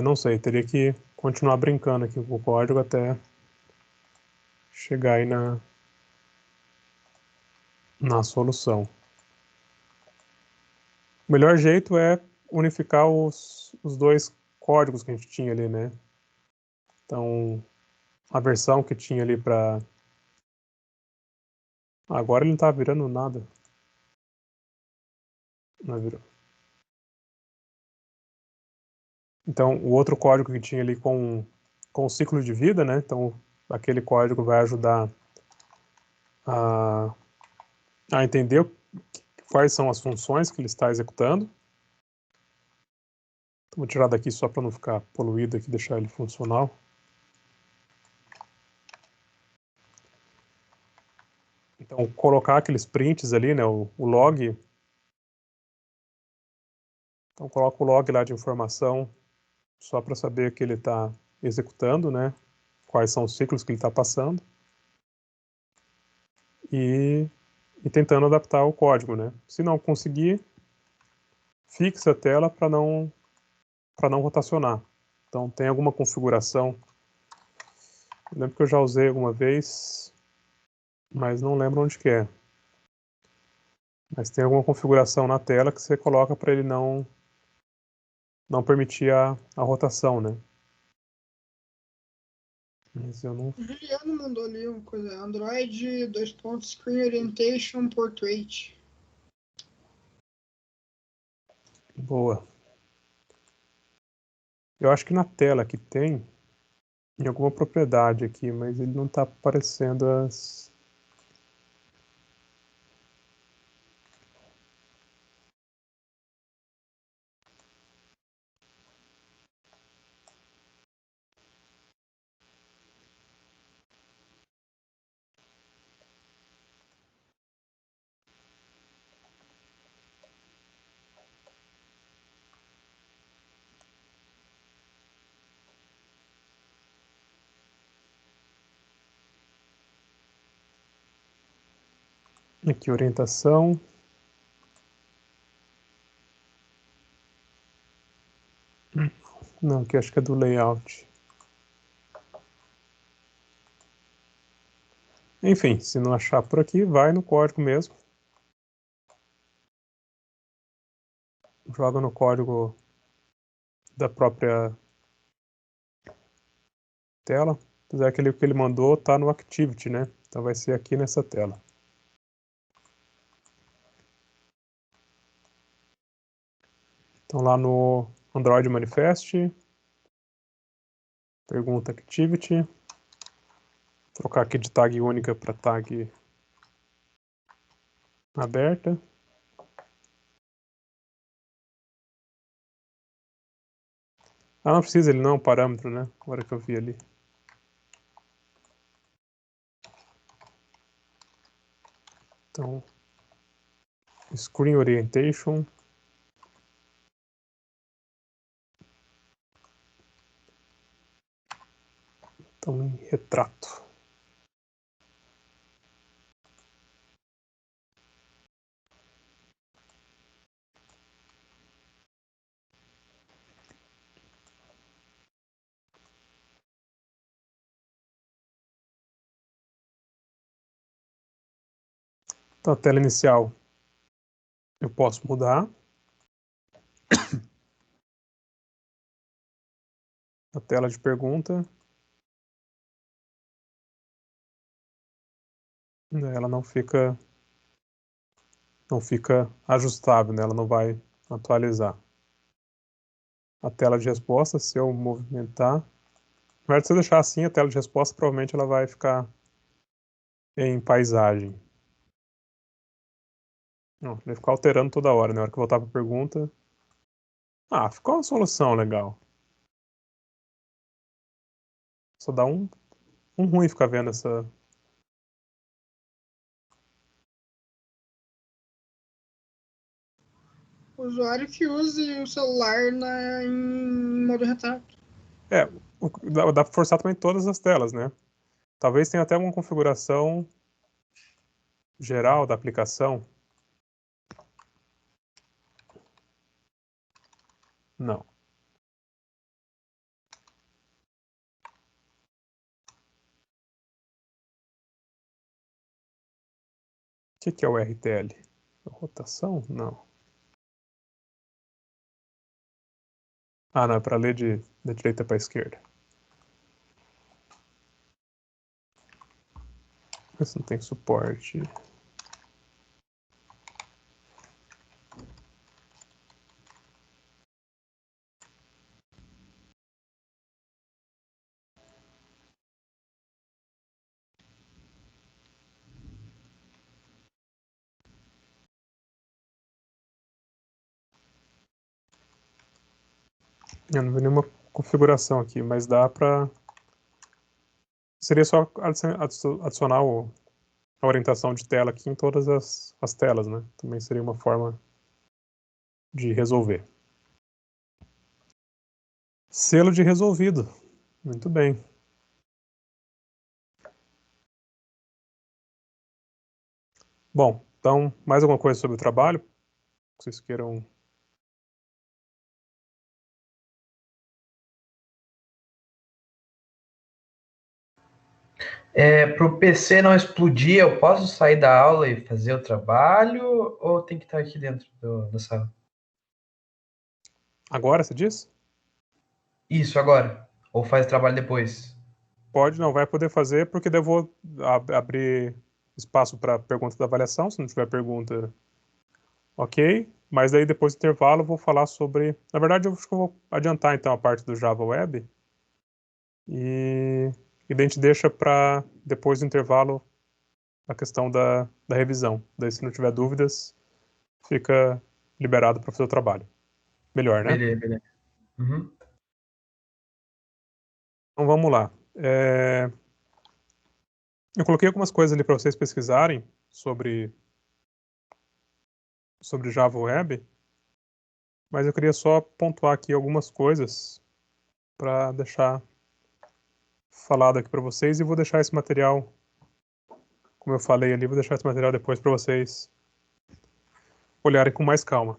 Não sei, teria que continuar brincando aqui com o código até chegar aí na solução. O melhor jeito é unificar os dois códigos que a gente tinha ali, né? Então, a versão que tinha ali para... Agora ele não tá virando nada. Não virou. Então, o outro código que tinha ali com o ciclo de vida, né? Então, aquele código vai ajudar a entender quais são as funções que ele está executando. Então, vou tirar daqui só para não ficar poluído aqui, deixar ele funcional. Então, colocar aqueles prints ali, né? O log. Então, coloca o log lá de informação só para saber que ele está executando, né? Quais são os ciclos que ele está passando. E tentando adaptar o código, né? Se não conseguir, fixa a tela para não rotacionar. Então tem alguma configuração. Eu lembro que eu já usei alguma vez, mas não lembro onde que é. Mas tem alguma configuração na tela que você coloca para ele não permitir a rotação, né? Mas eu não. O Juliano mandou ali uma coisa. Android, Screen Orientation, Portrait. Boa. Eu acho que na tela que tem em alguma propriedade aqui, mas ele não está aparecendo as. Aqui, orientação. Não, aqui acho que é do layout. Enfim, se não achar por aqui, vai no código mesmo. Joga no código da própria tela. Apesar que o que ele mandou está no Activity, né? Então vai ser aqui nessa tela. Então lá no Android Manifest, pergunta Activity. Trocar aqui de tag única para tag aberta. Ah, não precisa, ele não é um parâmetro, né? Agora que eu vi ali. Então, Screen Orientation. Então, em retrato. Então, a tela inicial eu posso mudar. A tela de pergunta. Ela não fica ajustável, né? Ela não vai atualizar. A tela de resposta, se eu movimentar, na verdade, se eu deixar assim, a tela de resposta provavelmente ela vai ficar em paisagem. Não, vai ficar alterando toda hora, né? Na hora que eu voltar para a pergunta. Ah, ficou uma solução legal. Só dá um ruim ficar vendo essa. Usuário que use o celular em modo retrato. Dá para forçar também todas as telas, né? Talvez tenha até uma configuração geral da aplicação. Não. O que é o RTL? Rotação? Não. Ah, não, é para ler da direita para a esquerda. Mas não tem suporte. Eu não vi nenhuma configuração aqui, mas dá para. Seria só adicionar a orientação de tela aqui em todas as telas, né? Também seria uma forma de resolver. Selo de resolvido. Muito bem. Bom, então, mais alguma coisa sobre o trabalho que vocês queiram? Para o PC não explodir, eu posso sair da aula e fazer o trabalho ou tem que estar aqui dentro da sala? Agora, você diz? Isso, agora. Ou faz o trabalho depois? Pode, não vai poder fazer, porque daí eu vou abrir espaço para pergunta da avaliação, se não tiver pergunta, ok. Mas daí depois do intervalo eu vou falar sobre... Na verdade, eu acho que eu vou adiantar então a parte do Java Web e daí a gente deixa para depois do intervalo a questão da revisão. Daí se não tiver dúvidas, fica liberado para fazer o trabalho. Melhor, né? Beleza, beleza. Uhum. Então vamos lá. Eu coloquei algumas coisas ali para vocês pesquisarem sobre Java Web, mas eu queria só pontuar aqui algumas coisas para deixar falado aqui para vocês e vou deixar esse material, como eu falei ali, vou deixar esse material depois para vocês olharem com mais calma.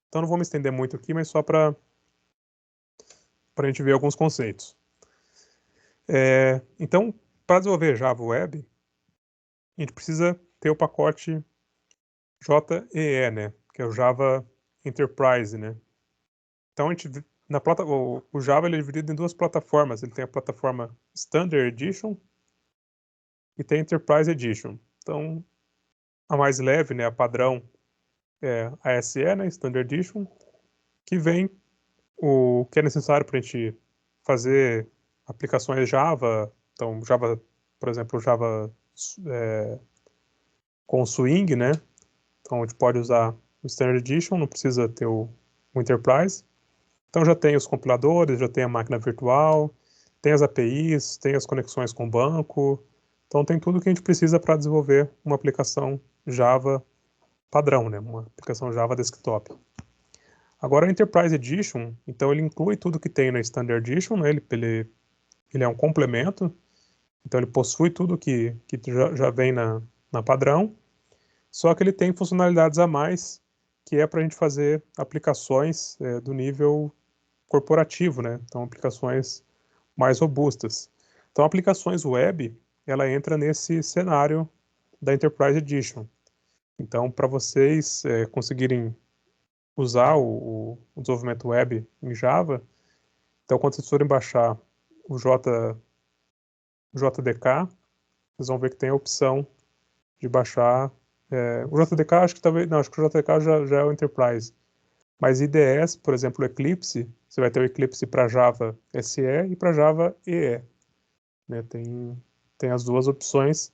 Então não vou me estender muito aqui, mas só para a gente ver alguns conceitos. Então, para desenvolver Java Web, a gente precisa ter o pacote JEE, né? Que é o Java Enterprise, né? Então, o Java ele é dividido em duas plataformas. Ele tem a plataforma Standard Edition e tem a Enterprise Edition. Então, a mais leve, né, a padrão, é a SE, né, Standard Edition, que vem o que é necessário para a gente fazer aplicações Java. Então, Java, por exemplo, Java com Swing, né? Então, a gente pode usar o Standard Edition, não precisa ter o Enterprise. Então, já tem os compiladores, já tem a máquina virtual, tem as APIs, tem as conexões com o banco. Então, tem tudo que a gente precisa para desenvolver uma aplicação Java padrão, né? Uma aplicação Java desktop. Agora, o Enterprise Edition, então ele inclui tudo que tem na Standard Edition, né? Ele é um complemento, então ele possui tudo que já vem na padrão, só que ele tem funcionalidades a mais, que é para a gente fazer aplicações do nível corporativo, né? Então, aplicações mais robustas. Então, aplicações web, ela entra nesse cenário da Enterprise Edition. Então, para vocês conseguirem usar o desenvolvimento web em Java, então quando vocês forem baixar o JDK, vocês vão ver que tem a opção de baixar o JDK, acho que talvez, não, acho que o JDK já é o Enterprise, mas IDEs, por exemplo, o Eclipse, você vai ter o Eclipse para Java SE e para Java EE, né? Tem as duas opções,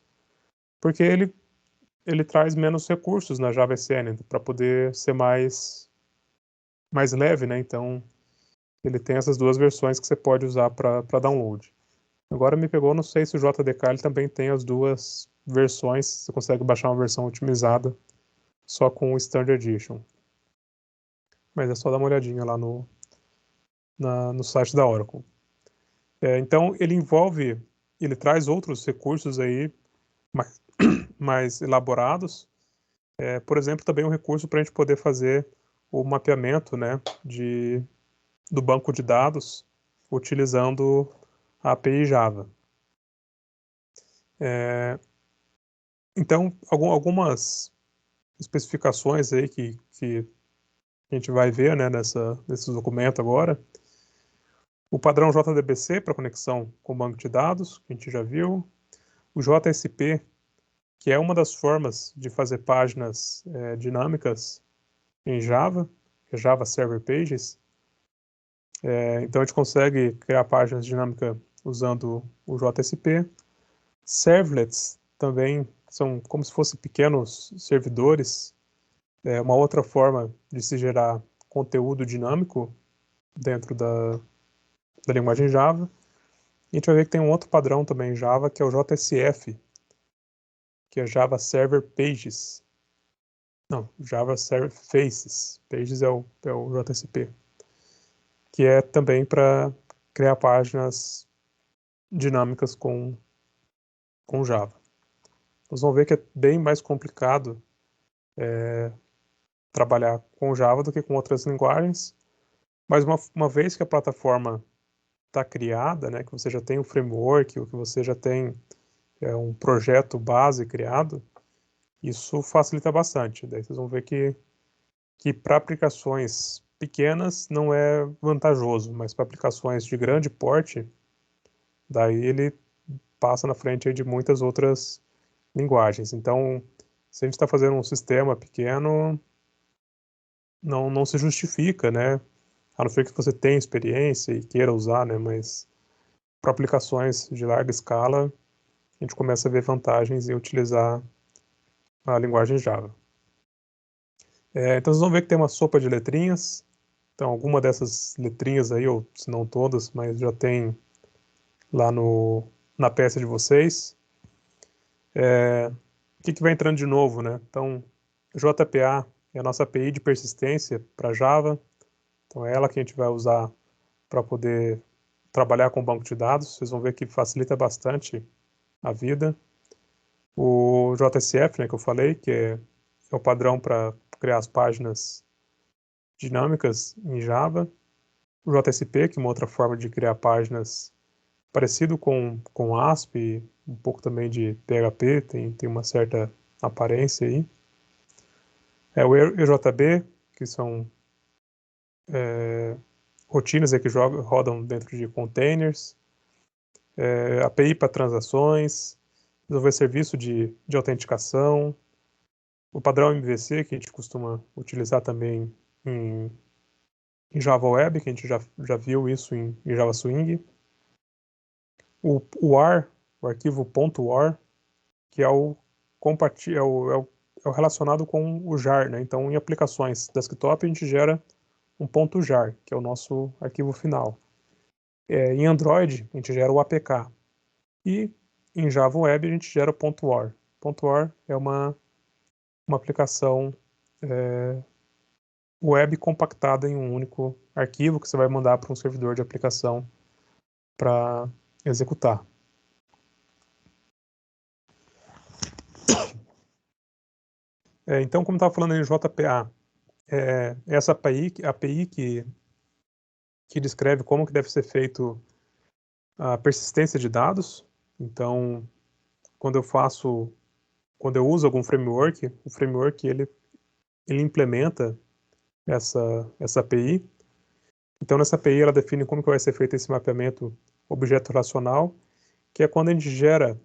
porque ele traz menos recursos na Java SE, né? Para poder ser mais leve, né? Então, ele tem essas duas versões que você pode usar para download. Agora me pegou, não sei se o JDK ele também tem as duas versões, você consegue baixar uma versão otimizada só com o Standard Edition. Mas é só dar uma olhadinha lá no site da Oracle. Então, ele traz outros recursos aí mais elaborados. Por exemplo, também um recurso para a gente poder fazer o mapeamento, né, do banco de dados utilizando a API Java. Então, algumas especificações aí que a gente vai ver, né, nesse documento agora. O padrão JDBC para conexão com o banco de dados, que a gente já viu. O JSP, que é uma das formas de fazer páginas dinâmicas em Java, que é Java Server Pages. Então a gente consegue criar páginas dinâmicas usando o JSP. Servlets também são como se fossem pequenos servidores, uma outra forma de se gerar conteúdo dinâmico dentro da linguagem Java. E a gente vai ver que tem um outro padrão também em Java, que é o JSF, que é Java Server Pages. Não, Java Server Faces. Pages é o JSP. Que é também para criar páginas dinâmicas com Java. Vocês vão ver que é bem mais complicado trabalhar com Java do que com outras linguagens, mas uma vez que a plataforma está criada, né, que você já tem um framework, ou que você já tem um projeto base criado, isso facilita bastante. Daí vocês vão ver que para aplicações pequenas não é vantajoso, mas para aplicações de grande porte Daí ele passa na frente aí de muitas outras linguagens. Então, se a gente está fazendo um sistema pequeno, não se justifica, né? A não ser que você tenha experiência e queira usar, né? Mas para aplicações de larga escala, a gente começa a ver vantagens em utilizar a linguagem Java. Então vocês vão ver que tem uma sopa de letrinhas. Então alguma dessas letrinhas aí, ou se não todas, mas já tem lá na peça de vocês. O que vai entrando de novo, né? Então, JPA é a nossa API de persistência para Java. Então é ela que a gente vai usar para poder trabalhar com banco de dados. Vocês vão ver que facilita bastante a vida. O JSF, né, que eu falei, que é o padrão para criar as páginas dinâmicas em Java. O JSP, que é uma outra forma de criar páginas parecido com ASP, um pouco também de PHP, tem uma certa aparência aí. O EJB, que são rotinas aí que rodam dentro de containers. API para transações, desenvolver serviço de autenticação, o padrão MVC, que a gente costuma utilizar também em Java Web, que a gente já viu isso em Java Swing. O WAR, o arquivo .war, que é o relacionado com o jar, né? Então, em aplicações desktop, a gente gera um .jar, que é o nosso arquivo final. Em Android, a gente gera o APK. E em Java Web, a gente gera o .war. .war é uma aplicação web compactada em um único arquivo que você vai mandar para um servidor de aplicação para executar. Então, como eu estava falando em JPA, essa API que descreve como que deve ser feito a persistência de dados. Então, quando eu uso algum framework, o framework ele implementa essa API. Então, nessa API, ela define como que vai ser feito esse mapeamento objeto relacional, que é quando a gente gera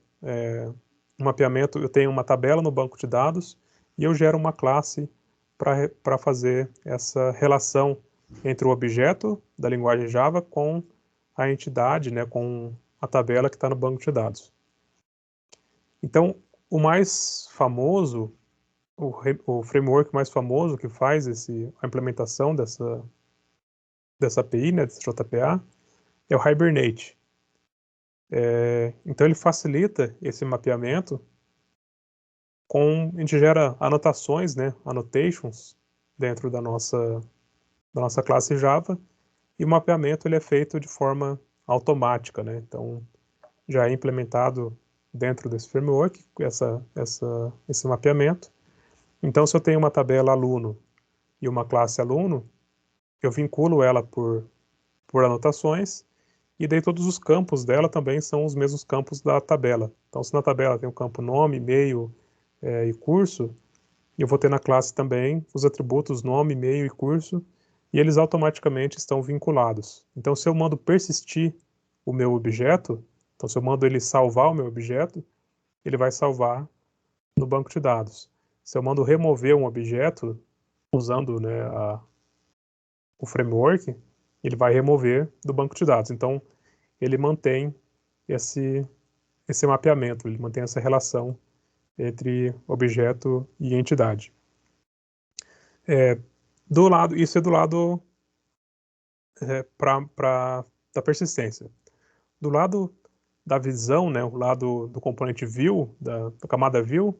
um mapeamento, eu tenho uma tabela no banco de dados e eu gero uma classe para fazer essa relação entre o objeto da linguagem Java com a entidade, né, com a tabela que está no banco de dados. Então, o mais famoso, o framework mais famoso que faz a implementação dessa API, né, desse JPA, é o Hibernate. Então ele facilita esse mapeamento a gente gera anotações, né, annotations, dentro da nossa classe Java, e o mapeamento ele é feito de forma automática, né? Então já é implementado dentro desse framework esse mapeamento. Então, se eu tenho uma tabela aluno e uma classe aluno, eu vinculo ela por anotações, e daí todos os campos dela também são os mesmos campos da tabela. Então, se na tabela tem o campo nome, e-mail e curso, eu vou ter na classe também os atributos nome, e-mail e curso, e eles automaticamente estão vinculados. Então, se eu mando persistir o meu objeto, então se eu mando ele salvar o meu objeto, ele vai salvar no banco de dados. Se eu mando remover um objeto, usando, né, o framework, ele vai remover do banco de dados. Então, ele mantém esse mapeamento, ele mantém essa relação entre objeto e entidade. Isso é do lado da persistência. Do lado da visão, né, o lado do componente view, da camada view,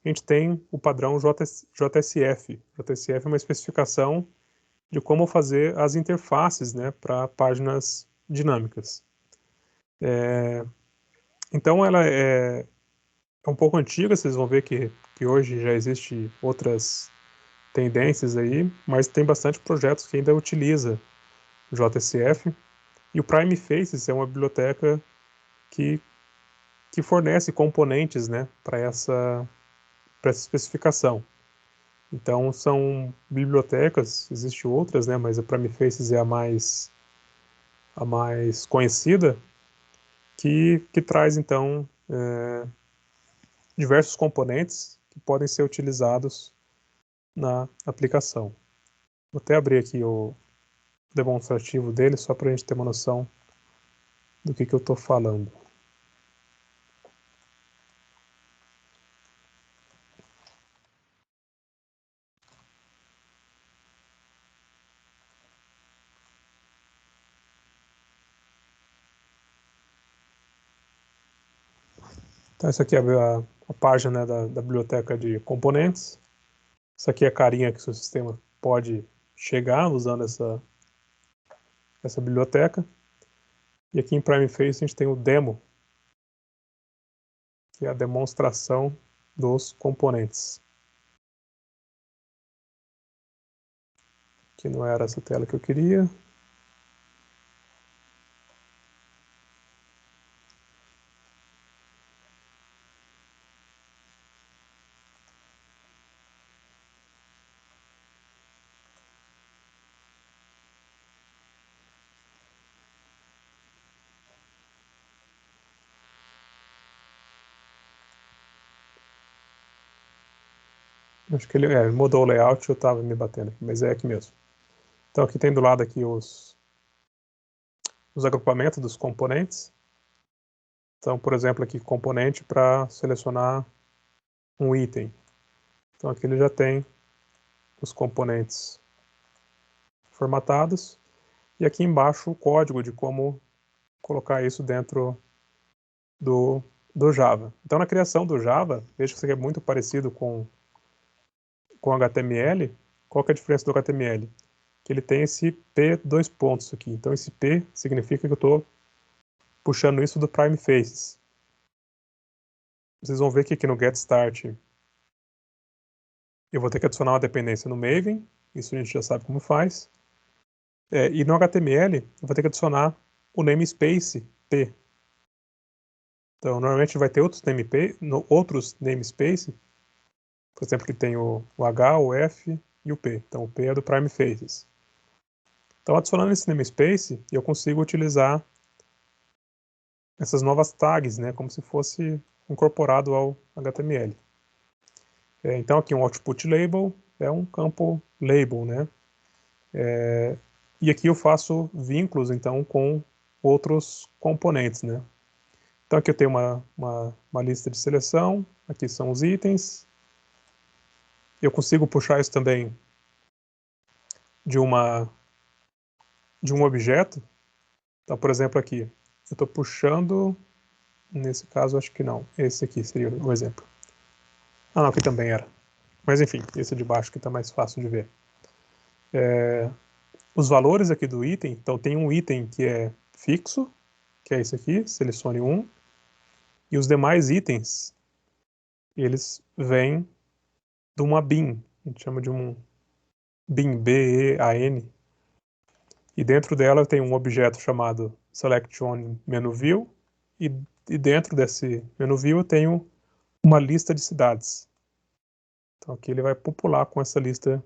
a gente tem o padrão JSF. JSF é uma especificação de como fazer as interfaces, né, para páginas dinâmicas. Então ela é um pouco antiga, vocês vão ver que hoje já existe outras tendências aí, mas tem bastante projetos que ainda utiliza o JSF. E o Prime Faces é uma biblioteca que fornece componentes, né, para essa especificação. Então são bibliotecas, existem outras, né, mas a Prime Faces é a mais conhecida, que traz, então, diversos componentes que podem ser utilizados na aplicação. Vou até abrir aqui o demonstrativo dele, só para a gente ter uma noção do que eu estou falando. Então, essa aqui é a página, né, da biblioteca de componentes. Essa aqui é a carinha que o seu sistema pode chegar usando essa biblioteca. E aqui em PrimeFace a gente tem o demo, que é a demonstração dos componentes. Que não era essa tela que eu queria. Acho que ele mudou o layout, eu estava me batendo aqui, mas é aqui mesmo. Então aqui tem do lado aqui os agrupamentos dos componentes. Então, por exemplo, aqui componente para selecionar um item. Então aqui ele já tem os componentes formatados. E aqui embaixo o código de como colocar isso dentro do Java. Então na criação do Java, veja que isso aqui é muito parecido com HTML. Qual que é a diferença do HTML? Que ele tem esse P dois pontos aqui. Então esse P significa que eu estou puxando isso do PrimeFaces. Vocês vão ver que aqui no getStart eu vou ter que adicionar uma dependência no Maven. Isso a gente já sabe como faz. E no HTML eu vou ter que adicionar o namespace P. Então normalmente vai ter outros namespace. Por exemplo, que tem o H, o F e o P. Então o P é do PrimeFaces. Então adicionando esse namespace eu consigo utilizar essas novas tags, né, como se fosse incorporado ao HTML. Então aqui um output label é um campo label, né? E aqui eu faço vínculos então com outros componentes, né? Então aqui eu tenho uma lista de seleção, aqui são os itens. Eu consigo puxar isso também de um objeto. Então, por exemplo, aqui eu estou puxando, nesse caso acho que não, esse aqui seria o exemplo. Ah, não, aqui também era. Mas enfim, esse de baixo que está mais fácil de ver. Os valores aqui do item, então tem um item que é fixo, que é esse aqui, selecione um. E os demais itens, eles vêm de uma bin, a gente chama de um bin, B-E-A-N. E dentro dela eu tenho um objeto chamado SelectOnMenuView, e dentro desse MenuView eu tenho uma lista de cidades. Então aqui ele vai popular com essa lista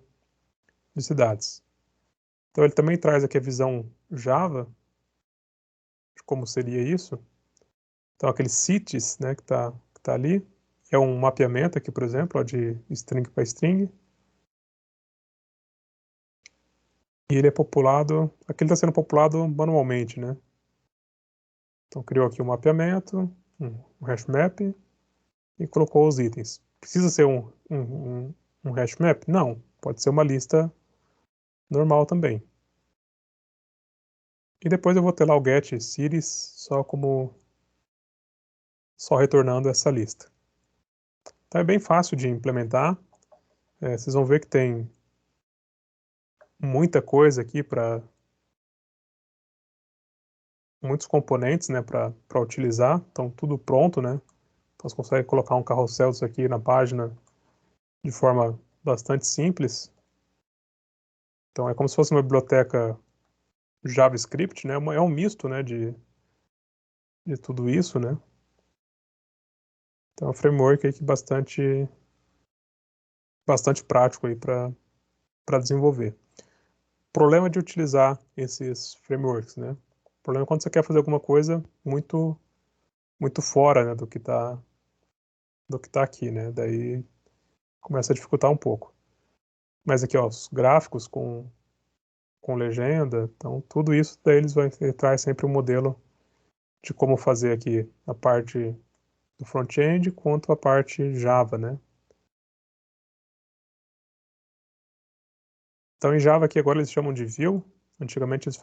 de cidades. Então ele também traz aqui a visão Java, de como seria isso. Então aqueles cities, né, que tá ali, é um mapeamento aqui, por exemplo, ó, de string para string. E ele é populado, aqui ele está sendo populado manualmente, né? Então criou aqui um mapeamento, um hash map, e colocou os itens. Precisa ser um hash map? Não, pode ser uma lista normal também. E depois eu vou ter lá o get cities só retornando essa lista. Então é bem fácil de implementar. Vocês vão ver que tem muita coisa aqui para muitos componentes, né, para utilizar. Então tudo pronto, né? Então você consegue colocar um carrossel disso aqui na página de forma bastante simples. Então é como se fosse uma biblioteca JavaScript, né? É um misto, né, de tudo isso, né? Então é um framework aí que bastante prático aí para desenvolver. Problema de utilizar esses frameworks, né? O problema é quando você quer fazer alguma coisa muito muito fora, né, do que tá aqui, né? Daí começa a dificultar um pouco. Mas aqui, ó, os gráficos com legenda, então tudo isso daí ele traz sempre um modelo de como fazer aqui a parte do front-end quanto a parte Java, né? Então em Java aqui agora eles chamam de view, antigamente eles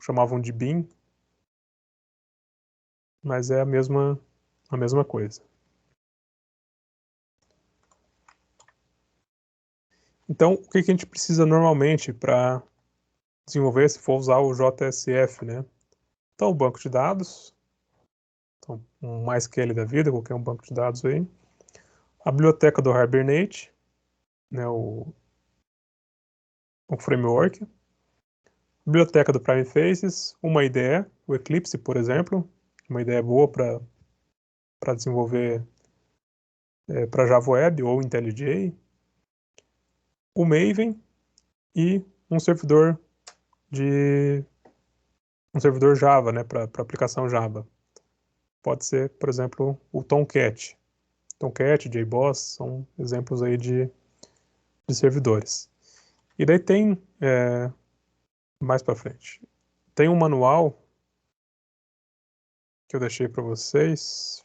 chamavam de bin, mas é a mesma coisa. Então, o que que a gente precisa normalmente para desenvolver se for usar o JSF, né? Então, o banco de dados, então, um MySQL da vida, qualquer um banco de dados aí. A biblioteca do Hibernate, né, o framework. A biblioteca do Prime Faces, uma IDE, o Eclipse, por exemplo, uma ideia boa para desenvolver para Java Web ou IntelliJ. O Maven e de um servidor Java, né, para aplicação Java. Pode ser, por exemplo, o Tomcat. Tomcat, JBoss, são exemplos aí de servidores. E daí tem, mais para frente, tem um manual que eu deixei para vocês.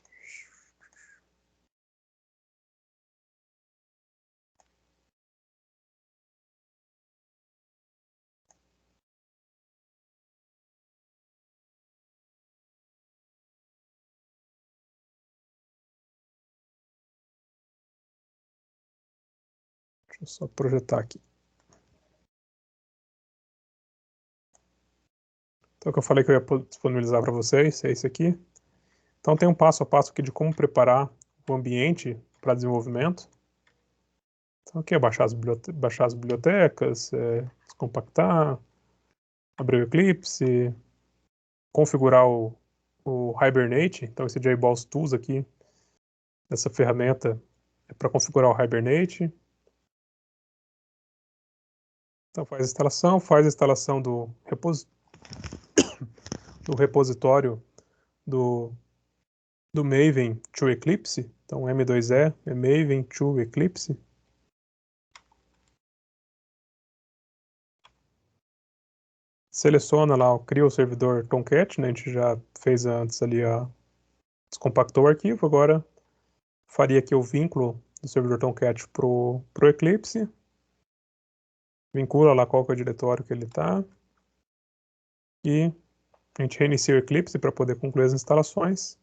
Deixa eu só projetar aqui. Então, o que eu falei que eu ia disponibilizar para vocês é esse aqui. Então, tem um passo a passo aqui de como preparar o ambiente para desenvolvimento. Então, aqui é baixar as bibliotecas, descompactar, abrir o Eclipse, configurar o Hibernate. Então, esse JBoss Tools aqui, essa ferramenta é para configurar o Hibernate. Então, faz a instalação do repositório do Maven to Eclipse. Então, M2E é Maven to Eclipse. Seleciona lá, cria o servidor Tomcat, né? A gente já fez antes ali, descompactou o arquivo. Agora, faria aqui o vínculo do servidor Tomcat pro Eclipse. Vincula lá qual que é o diretório que ele está. E a gente reinicia o Eclipse para poder concluir as instalações.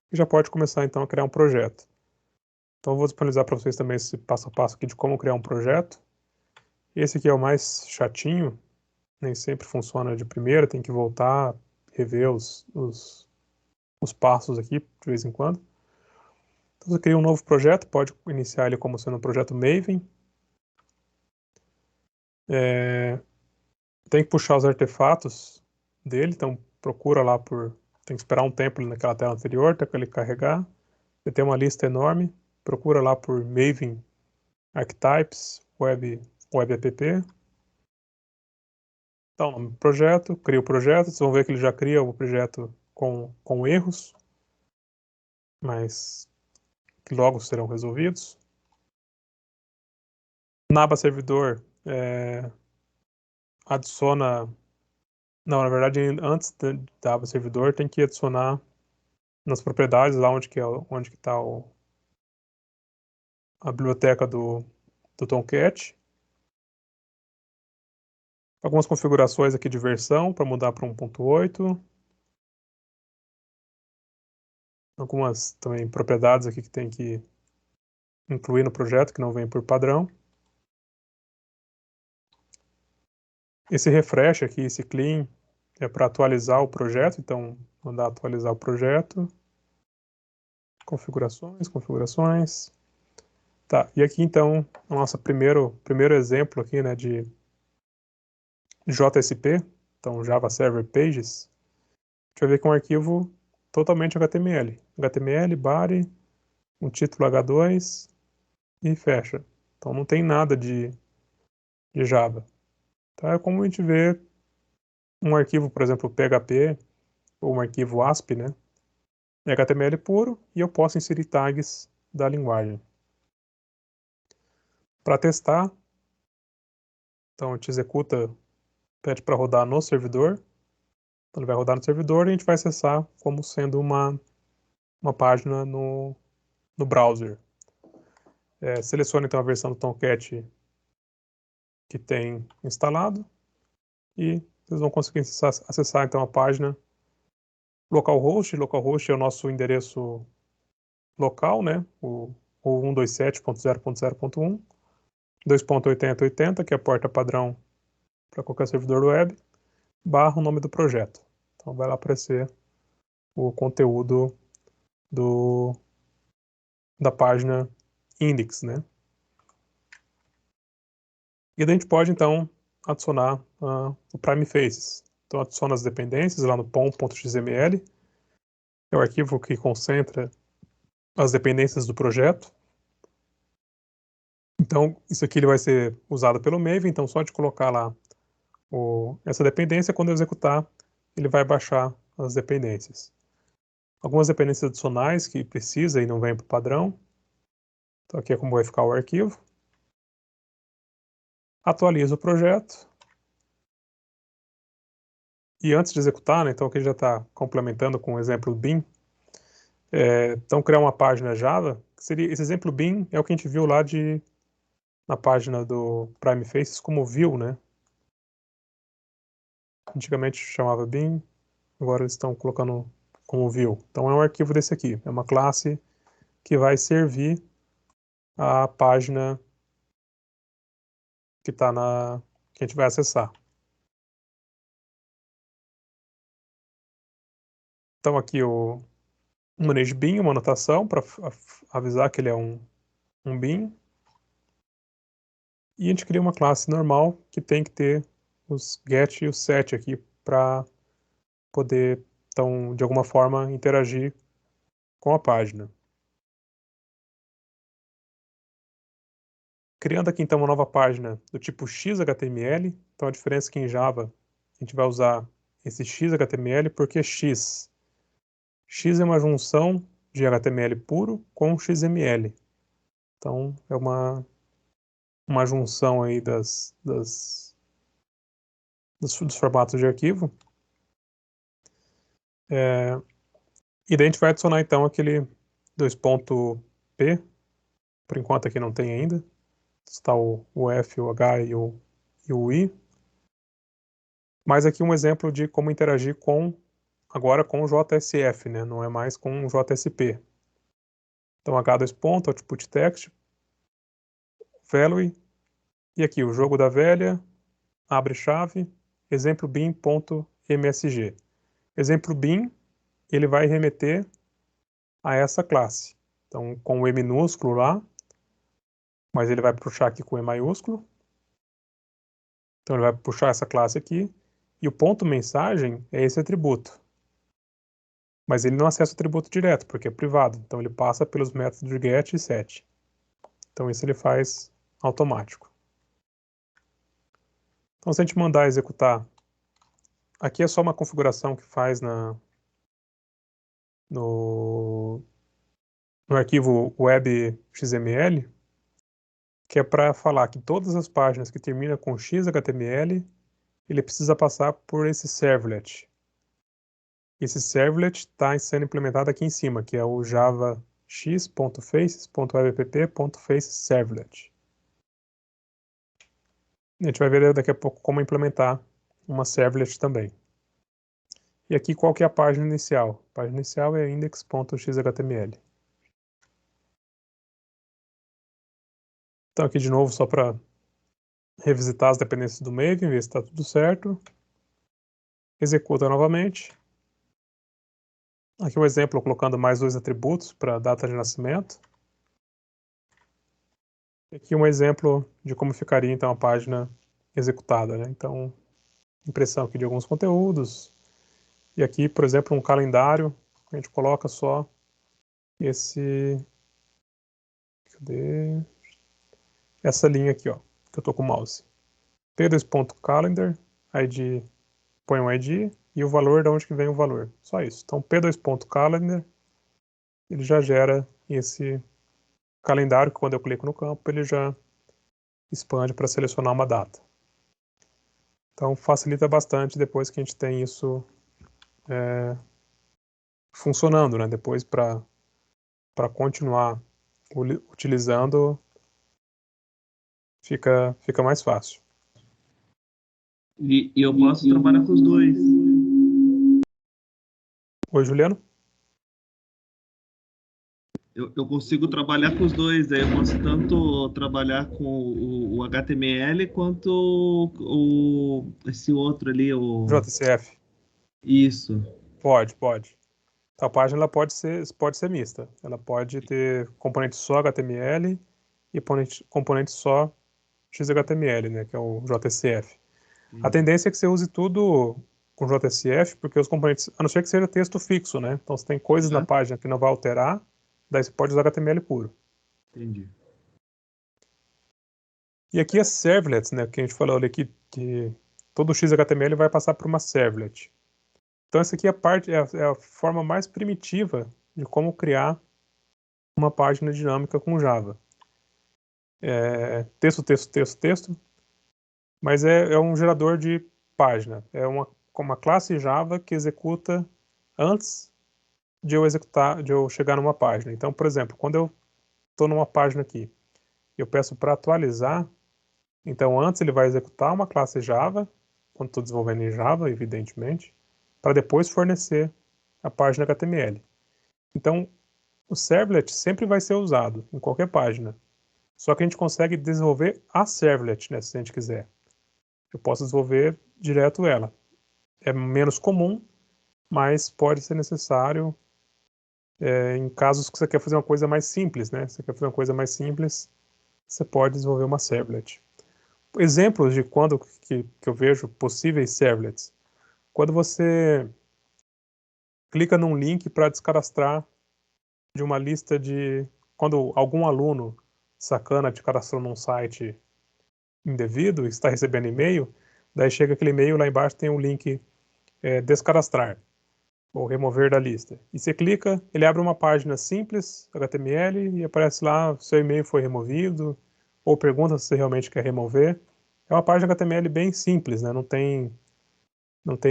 E já pode começar, então, a criar um projeto. Então, eu vou disponibilizar para vocês também esse passo a passo aqui de como criar um projeto. Esse aqui é o mais chatinho, nem sempre funciona de primeira, tem que voltar, rever os passos aqui de vez em quando. Então, você cria um novo projeto, pode iniciar ele como sendo um projeto Maven. Tem que puxar os artefatos dele, então procura lá tem que esperar um tempo ali naquela tela anterior, até que ele carregar. Você tem uma lista enorme, procura lá por Maven Archetypes Web App. Então, projeto, cria o projeto, vocês vão ver que ele já cria o projeto com erros, mas que logo serão resolvidos. Na aba servidor, adiciona... Não, na verdade, antes da aba servidor, tem que adicionar nas propriedades, lá onde que está a biblioteca do Tomcat. Algumas configurações aqui de versão, para mudar para 1.8. Algumas também propriedades aqui que tem que incluir no projeto, que não vem por padrão. Esse refresh aqui, esse clean, é para atualizar o projeto, então mandar atualizar o projeto. Configurações. Tá, e aqui então, o nosso primeiro exemplo aqui, né, de JSP, então Java Server Pages. A gente vai ver que é um arquivo totalmente HTML. HTML, body, um título H2 e fecha. Então não tem nada de Java. Então é como a gente vê um arquivo, por exemplo, PHP ou um arquivo ASP, né? em HTML puro e eu posso inserir tags da linguagem. Para testar, então a gente executa, pede para rodar no servidor. Então ele vai rodar no servidor e a gente vai acessar como sendo uma página no browser. Selecione então a versão do Tomcat que tem instalado e vocês vão conseguir acessar então a página localhost. Localhost é o nosso endereço local, né? O 127.0.0.1, 2.80.80, que é a porta padrão para qualquer servidor web, barra o nome do projeto. Então vai lá aparecer o conteúdo da página index, né? E daí a gente pode então adicionar o Prime Faces. Então adiciona as dependências lá no pom.xml, é o arquivo que concentra as dependências do projeto. Então isso aqui ele vai ser usado pelo Maven, então só de colocar lá essa dependência, quando eu executar, ele vai baixar as dependências. Algumas dependências adicionais que precisa e não vem para o padrão. Então aqui é como vai ficar o arquivo. Atualiza o projeto. E antes de executar, né, então aqui já está complementando com o exemplo bin. Então criar uma página Java. Esse exemplo bin é o que a gente viu lá na página do Prime Faces como view, né? Antigamente chamava bin, agora eles estão colocando como view. Então é um arquivo desse aqui, é uma classe que vai servir a página que a gente vai acessar. Então aqui o manage bin, uma anotação para avisar que ele é um bin. E a gente cria uma classe normal que tem que ter os get e o set aqui para poder, então, de alguma forma, interagir com a página. Criando aqui, então, uma nova página do tipo XHTML. Então, a diferença é que em Java a gente vai usar esse XHTML porque X é uma junção de HTML puro com XML. Então, é uma junção aí dos formatos de arquivo. E daí a gente vai adicionar então aquele 2.p. Por enquanto aqui não tem ainda. Está o F, o H e o I. Mas aqui um exemplo de como interagir agora com o JSF, né? Não é mais com o JSP. Então H2 ponto, output text, value, e aqui o jogo da velha, abre chave, exemplo bin.msg. Exemplo bin, ele vai remeter a essa classe. Então com o E minúsculo lá, mas ele vai puxar aqui com E maiúsculo. Então ele vai puxar essa classe aqui, e o ponto mensagem é esse atributo. Mas ele não acessa o atributo direto, porque é privado. Então ele passa pelos métodos get e set. Então isso ele faz automático. Então se a gente mandar executar, aqui é só uma configuração que faz no arquivo web.xml, que é para falar que todas as páginas que terminam com XHTML, ele precisa passar por esse servlet. Esse servlet está sendo implementado aqui em cima, que é o java x.faces.wpp.faceservlet. A gente vai ver daqui a pouco como implementar uma servlet também. E aqui qual que é a página inicial? A página inicial é index.xhtml. Então aqui de novo só para revisitar as dependências do Maven, ver se está tudo certo. Executa novamente. Aqui um exemplo colocando mais 2 atributos para data de nascimento. Aqui um exemplo de como ficaria então a página executada, né? Então, impressão aqui de alguns conteúdos. E aqui, por exemplo, um calendário, a gente coloca só cadê? Essa linha aqui, ó, que eu tô com o mouse. p2.calendar, ID, põe um ID e o valor de onde que vem o valor. Só isso. Então, p2.calendar ele já gera esse calendário que quando eu clico no campo, ele já expande para selecionar uma data. Então facilita bastante depois que a gente tem isso funcionando, né? Depois para continuar utilizando fica mais fácil. E eu posso trabalhar com os dois. Oi, Juliano? Eu consigo trabalhar com os dois, daí eu posso tanto trabalhar com o HTML quanto esse outro ali, o... JCF. Isso. Pode. A página ela pode ser mista. Ela pode ter componente só HTML e componente só XHTML, né, que é o JCF. A tendência é que você use tudo com JSF, porque os componentes, a não ser que seja texto fixo, né? Então, você tem coisas na página que não vai alterar, daí você pode usar HTML puro. Entendi. E aqui as servlets, né? Que a gente falou ali que todo XHTML vai passar por uma servlet. Então, essa aqui é a forma mais primitiva de como criar uma página dinâmica com Java. Texto, mas é um gerador de página. É uma classe Java que executa antes de eu chegar numa página. Então, por exemplo, quando eu estou numa página aqui, eu peço para atualizar, então antes ele vai executar uma classe Java, quando estou desenvolvendo em Java, evidentemente, para depois fornecer a página HTML. Então, o servlet sempre vai ser usado em qualquer página. Só que a gente consegue desenvolver a servlet, né, se a gente quiser. Eu posso desenvolver direto ela. É menos comum, mas pode ser necessário em casos que você quer fazer uma coisa mais simples, né? Você quer fazer uma coisa mais simples, você pode desenvolver uma servlet. Exemplos de quando que eu vejo possíveis servlets. Quando você clica num link para descadastrar de uma lista de... Quando algum aluno sacana te cadastrou num site indevido e está recebendo e-mail, daí chega aquele e-mail, lá embaixo tem um link descadastrar ou remover da lista. E você clica, ele abre uma página simples, HTML, e aparece lá, seu e-mail foi removido, ou pergunta se você realmente quer remover. É uma página HTML bem simples, né? Não tem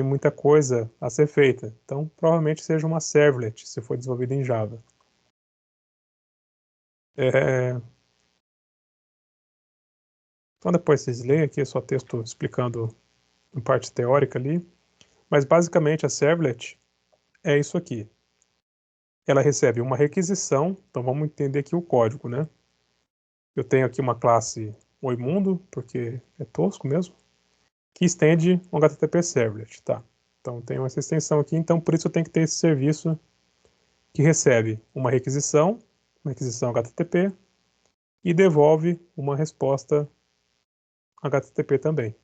muita coisa a ser feita. Então, provavelmente seja uma servlet, se for desenvolvida em Java. Então, depois vocês leem aqui, é só texto explicando em parte teórica ali. Mas, basicamente, a servlet é isso aqui. Ela recebe uma requisição, então vamos entender aqui o código, né? Eu tenho aqui uma classe OiMundo, porque é tosco mesmo, que estende um HTTP Servlet, tá? Então tenho essa extensão aqui, então por isso eu tenho que ter esse serviço que recebe uma requisição HTTP, e devolve uma resposta HTTP também.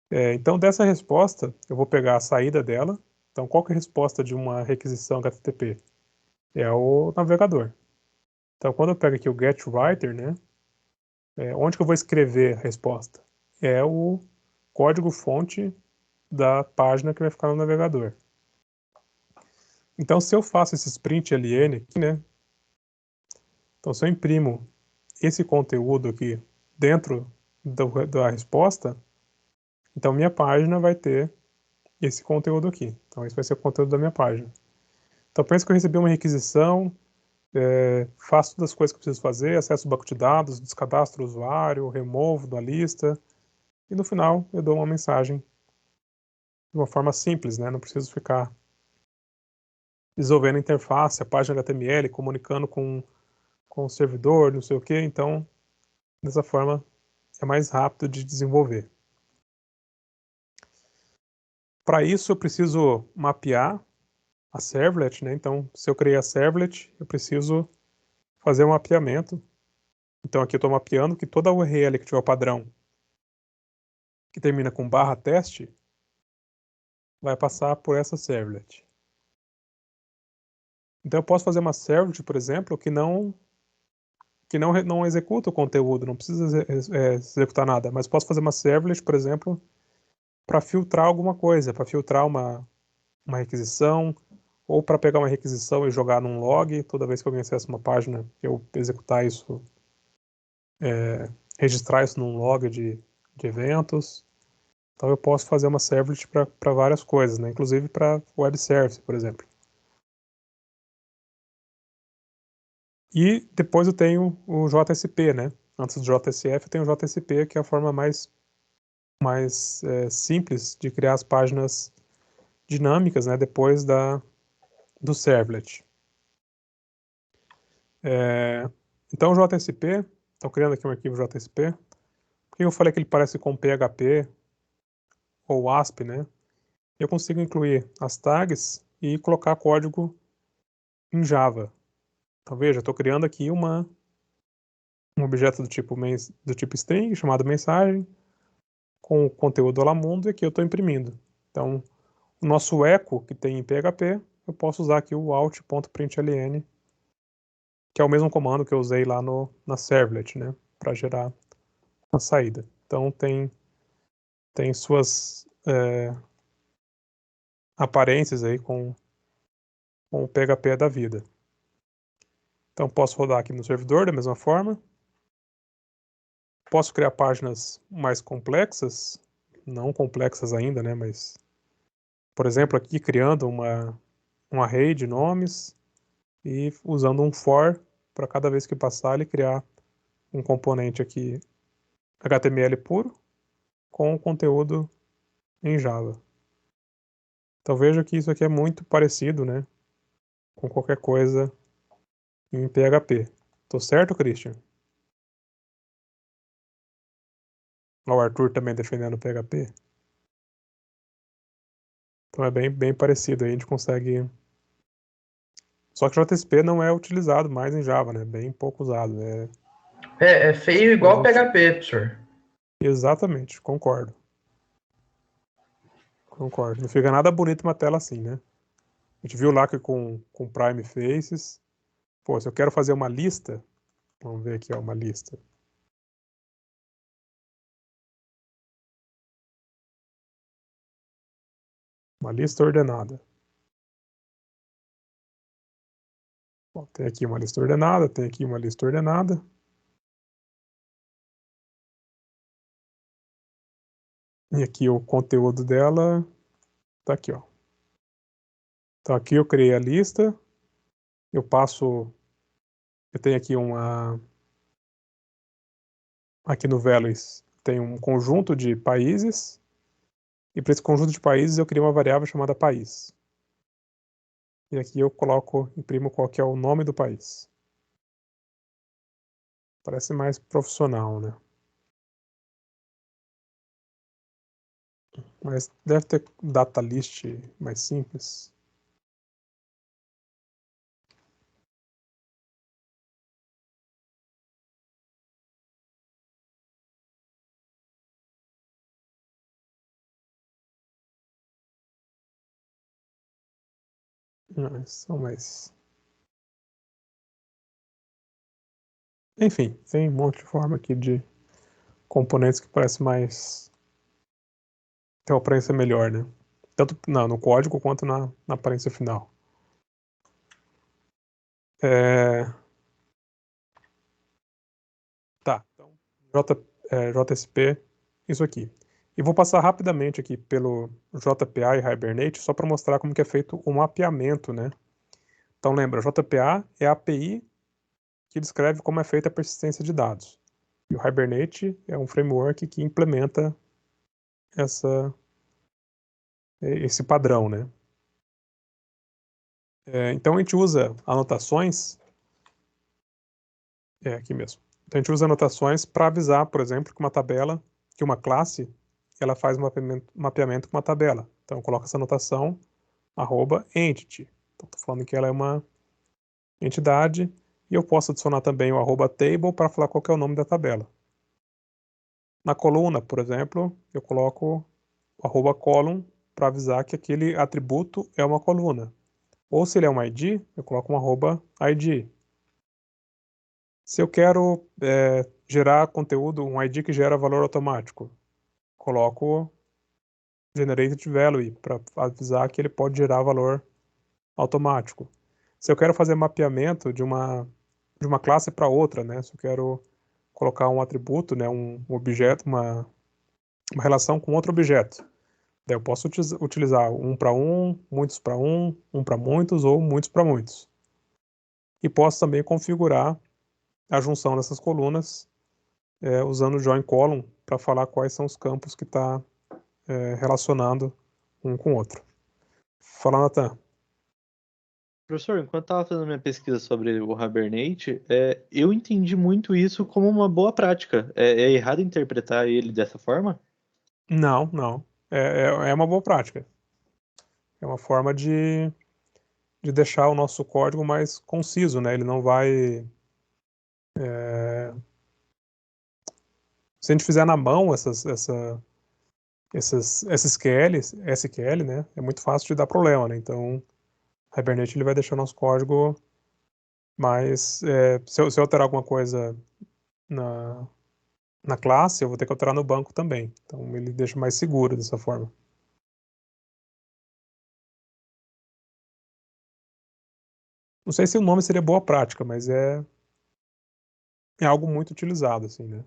Então dessa resposta, eu vou pegar a saída dela. Então qual que é a resposta de uma requisição HTTP? É o navegador. Então quando eu pego aqui o getWriter, né? Onde que eu vou escrever a resposta? É o código-fonte da página que vai ficar no navegador. Então, se eu faço esse sprint ln aqui, né? Então, se eu imprimo esse conteúdo aqui dentro da resposta, então minha página vai ter esse conteúdo aqui. Então, esse vai ser o conteúdo da minha página. Então, pensa que eu recebi uma requisição, faço todas as coisas que eu preciso fazer, acesso o banco de dados, descadastro o usuário, removo da lista, e no final eu dou uma mensagem de uma forma simples, né? Não preciso ficar desenvolvendo a interface, a página HTML, comunicando com o servidor, não sei o quê. Então, dessa forma, é mais rápido de desenvolver. Para isso, eu preciso mapear a servlet, né? Então, se eu criei a servlet, eu preciso fazer um mapeamento. Então, aqui eu estou mapeando que toda URL que tiver o padrão que termina com /teste vai passar por essa servlet. Então, eu posso fazer uma servlet, por exemplo, que não executa o conteúdo, não precisa executar nada, mas posso fazer uma servlet, por exemplo, para filtrar alguma coisa, para filtrar uma requisição, ou para pegar uma requisição e jogar num log, toda vez que alguém acessa uma página, eu executar isso, registrar isso num log de eventos. Então eu posso fazer uma servlet para várias coisas, né? Inclusive para web service, por exemplo. E depois eu tenho o JSP, né? Antes do JSF eu tenho o JSP, que é a forma mais simples de criar as páginas dinâmicas, né? Depois do servlet. Então o JSP, estou criando aqui um arquivo JSP. Por que eu falei que ele parece com PHP ou ASP, né? Eu consigo incluir as tags e colocar código em Java. Então veja, estou criando aqui um objeto do tipo string, chamado mensagem, com o conteúdo Olá Mundo, e aqui eu estou imprimindo. Então, o nosso echo que tem em PHP, eu posso usar aqui o out.println, que é o mesmo comando que eu usei lá na servlet, né, para gerar a saída. Então, tem suas aparências aí com o PHP da vida. Então, posso rodar aqui no servidor da mesma forma. Posso criar páginas mais complexas, não complexas ainda, né, mas, por exemplo, aqui criando um array de nomes e usando um for para cada vez que passar ele criar um componente aqui HTML puro com o conteúdo em Java. Então veja que isso aqui é muito parecido, né, com qualquer coisa em PHP. Tô certo, Christian? O Arthur também defendendo PHP. Então é bem parecido aí, a gente consegue. Só que o JSP não é utilizado mais em Java, né? Bem pouco usado. É feio igual PHP, professor. Exatamente, concordo. Concordo. Não fica nada bonito uma tela assim, né? A gente viu lá que com Prime Faces. Pô, se eu quero fazer uma lista, vamos ver aqui, ó, uma lista. Uma lista ordenada. Bom, tem aqui uma lista ordenada, tem aqui uma lista ordenada. E aqui o conteúdo dela tá aqui, ó. Então aqui eu criei a lista. Eu tenho aqui aqui no Values tem um conjunto de países. E para esse conjunto de países eu criei uma variável chamada país. E aqui eu imprimo qual que é o nome do país. Parece mais profissional, né? Mas deve ter data list mais simples. São mais. Enfim, tem um monte de forma aqui de componentes que parece mais. Tem uma aparência melhor, né? Tanto no código quanto na aparência final. Tá, então JSP, isso aqui. E vou passar rapidamente aqui pelo JPA e Hibernate só para mostrar como que é feito o mapeamento, né? Então lembra, JPA é a API que descreve como é feita a persistência de dados. E o Hibernate é um framework que implementa esse padrão, né? Então a gente usa anotações, aqui mesmo. Então a gente usa anotações para avisar, por exemplo, que uma classe, ela faz mapeamento com uma tabela. Então eu coloco essa anotação @entity. Então estou falando que ela é uma entidade e eu posso adicionar também o @table para falar qual que é o nome da tabela. Na coluna, por exemplo, eu coloco o @column para avisar que aquele atributo é uma coluna. Ou se ele é um ID, eu coloco um @id. Se eu quero gerar conteúdo, um ID que gera valor automático, coloco generated value para avisar que ele pode gerar valor automático. Se eu quero fazer mapeamento de uma classe para outra, né? Se eu quero colocar um atributo, né? Um objeto, uma relação com outro objeto. Daí eu posso utilizar um para muitos para um para muitos ou muitos para muitos. E posso também configurar a junção dessas colunas usando o join column para falar quais são os campos que está relacionando um com o outro. Fala, Nathan. Professor, enquanto estava fazendo minha pesquisa sobre o Hibernate, eu entendi muito isso como uma boa prática. É errado interpretar ele dessa forma? Não, não. É uma boa prática. É uma forma de deixar o nosso código mais conciso, né? Ele não vai... Se a gente fizer na mão esses SQL, né? É muito fácil de dar problema, né? Então, o Hibernate ele vai deixar o nosso código mais... se eu alterar alguma coisa na classe, eu vou ter que alterar no banco também. Então, ele deixa mais seguro dessa forma. Não sei se o nome seria boa prática, mas é algo muito utilizado, assim, né?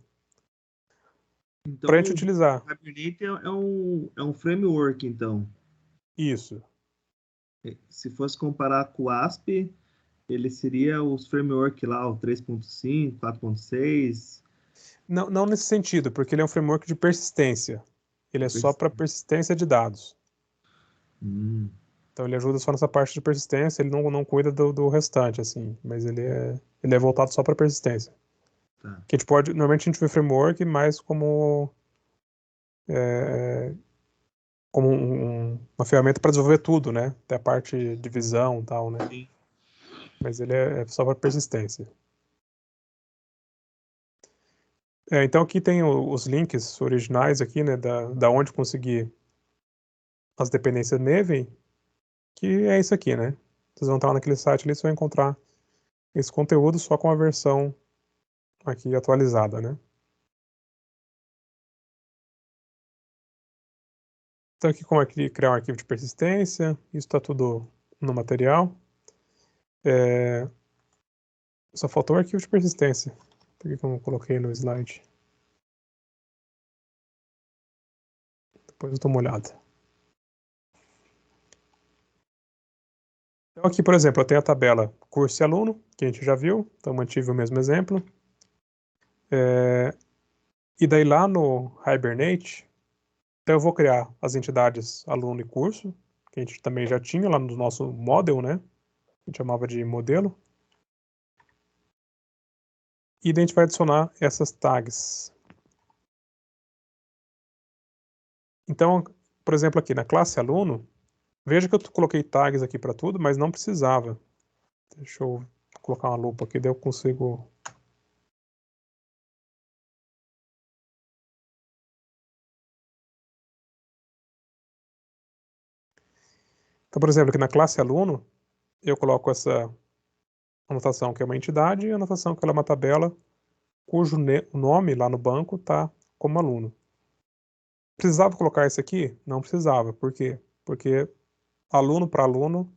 Então, Para a gente utilizar. o Hibernate é um framework, então. Isso. Se fosse comparar com o ASP, ele seria os framework lá, o 3.5, 4.6. Não nesse sentido, porque ele é um framework de persistência. Ele é só para persistência de dados. Então ele ajuda só nessa parte de persistência, ele não cuida do restante, assim, mas ele é voltado só para persistência. Tá. Que a gente pode, normalmente a gente vê framework mais como uma ferramenta para desenvolver tudo, né? Até a parte de visão e tal, né? Sim. Mas ele é só para persistência. Então aqui tem os links originais aqui, né? Da onde conseguir as dependências Maven, que é isso aqui, né? Vocês vão entrar naquele site ali, vocês vão encontrar esse conteúdo só com a versão aqui atualizada, né? Então aqui como é que criar um arquivo de persistência, isso está tudo no material. Só faltou o arquivo de persistência. Por que eu não coloquei no slide? Depois eu dou uma olhada. Então aqui, por exemplo, eu tenho a tabela curso e aluno, que a gente já viu, então mantive o mesmo exemplo. E daí lá no Hibernate, então eu vou criar as entidades aluno e curso, que a gente também já tinha lá no nosso model, né? A gente chamava de modelo. E daí a gente vai adicionar essas tags. Então, por exemplo, aqui na classe aluno, veja que eu coloquei tags aqui para tudo, mas não precisava. Deixa eu colocar uma lupa aqui, daí eu consigo... Então, por exemplo, aqui na classe aluno, eu coloco essa anotação que é uma entidade e a anotação que ela é uma tabela cujo nome lá no banco está como aluno. Precisava colocar isso aqui? Não precisava. Por quê? Porque aluno para aluno,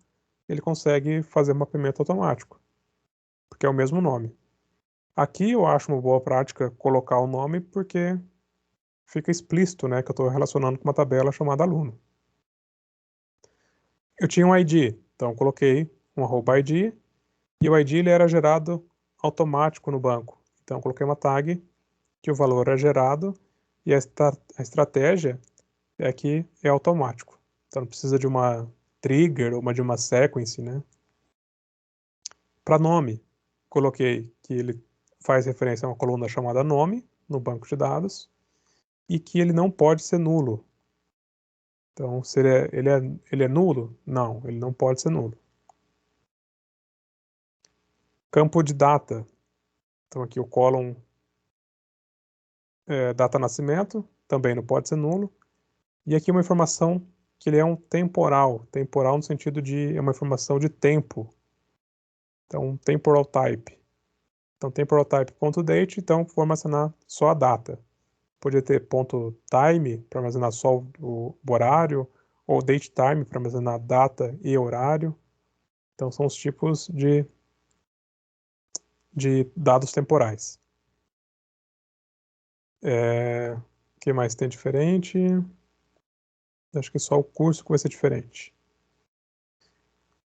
ele consegue fazer mapeamento automático, porque é o mesmo nome. Aqui eu acho uma boa prática colocar o nome porque fica explícito, né, que eu estou relacionando com uma tabela chamada aluno. Eu tinha um ID, então eu coloquei um @ID e o ID ele era gerado automático no banco. Então eu coloquei uma tag que o valor é gerado e a estratégia é que é automático. Então não precisa de uma trigger ou de uma sequence, né? Para nome, coloquei que ele faz referência a uma coluna chamada nome no banco de dados e que ele não pode ser nulo. Então, se ele é nulo? Não, ele não pode ser nulo. Campo de data. Então, aqui o column data nascimento, também não pode ser nulo. E aqui uma informação que ele é um temporal. Temporal no sentido de é uma informação de tempo. Então, temporal type. Então, temporal type.date, então vou armazenar só a data. Podia ter ponto .time para armazenar só o horário, ou date time para armazenar data e horário. Então, são os tipos de dados temporais. O que mais tem diferente? Acho que só o curso que vai ser diferente.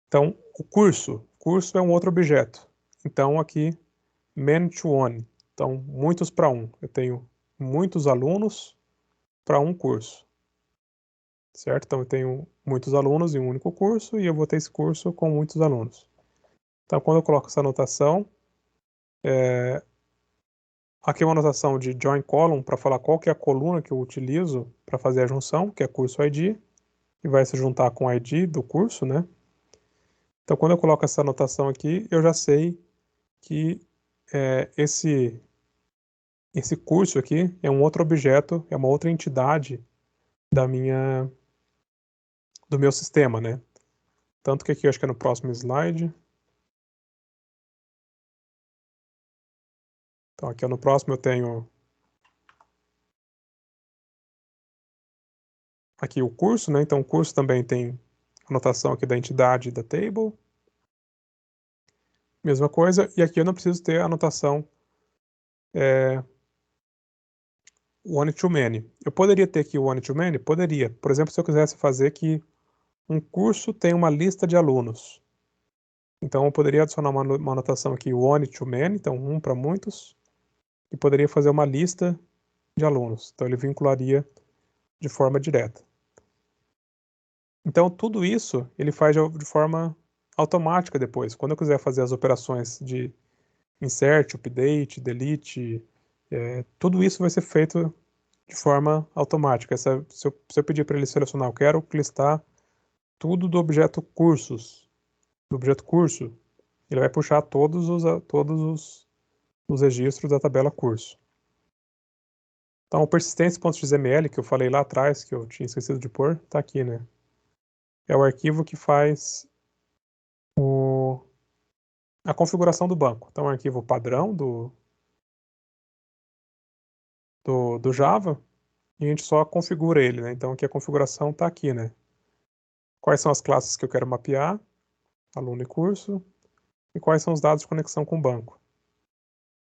Então, o curso é um outro objeto. Então, aqui, many to one. Então, muitos para um. Eu tenho muitos alunos para um curso. Certo? Então, eu tenho muitos alunos em um único curso e eu vou ter esse curso com muitos alunos. Então, quando eu coloco essa anotação, aqui é uma anotação de join column para falar qual que é a coluna que eu utilizo para fazer a junção, que é curso ID, e vai se juntar com o ID do curso, né? Então, quando eu coloco essa anotação aqui, eu já sei que esse curso aqui é um outro objeto, é uma outra entidade do meu sistema, né? Tanto que aqui, eu acho que é no próximo slide. Então, aqui no próximo eu tenho aqui o curso, né? Então, o curso também tem anotação aqui da entidade da table. Mesma coisa. E aqui eu não preciso ter a anotação one to many. Eu poderia ter aqui o one to many? Poderia. Por exemplo, se eu quisesse fazer que um curso tem uma lista de alunos. Então, eu poderia adicionar uma anotação aqui, one to many, então um para muitos, e poderia fazer uma lista de alunos. Então, ele vincularia de forma direta. Então, tudo isso ele faz de forma automática depois. Quando eu quiser fazer as operações de insert, update, delete, tudo isso vai ser feito de forma automática. Se eu pedir para ele selecionar, eu quero listar tudo do objeto cursos, do objeto curso, ele vai puxar todos os registros da tabela curso. Então, o persistence.xml, que eu falei lá atrás, que eu tinha esquecido de pôr, está aqui, né? É o arquivo que faz a configuração do banco. Então, é um arquivo padrão do Java, e a gente só configura ele, né? Então, aqui a configuração está aqui, né? Quais são as classes que eu quero mapear, aluno e curso, e quais são os dados de conexão com o banco.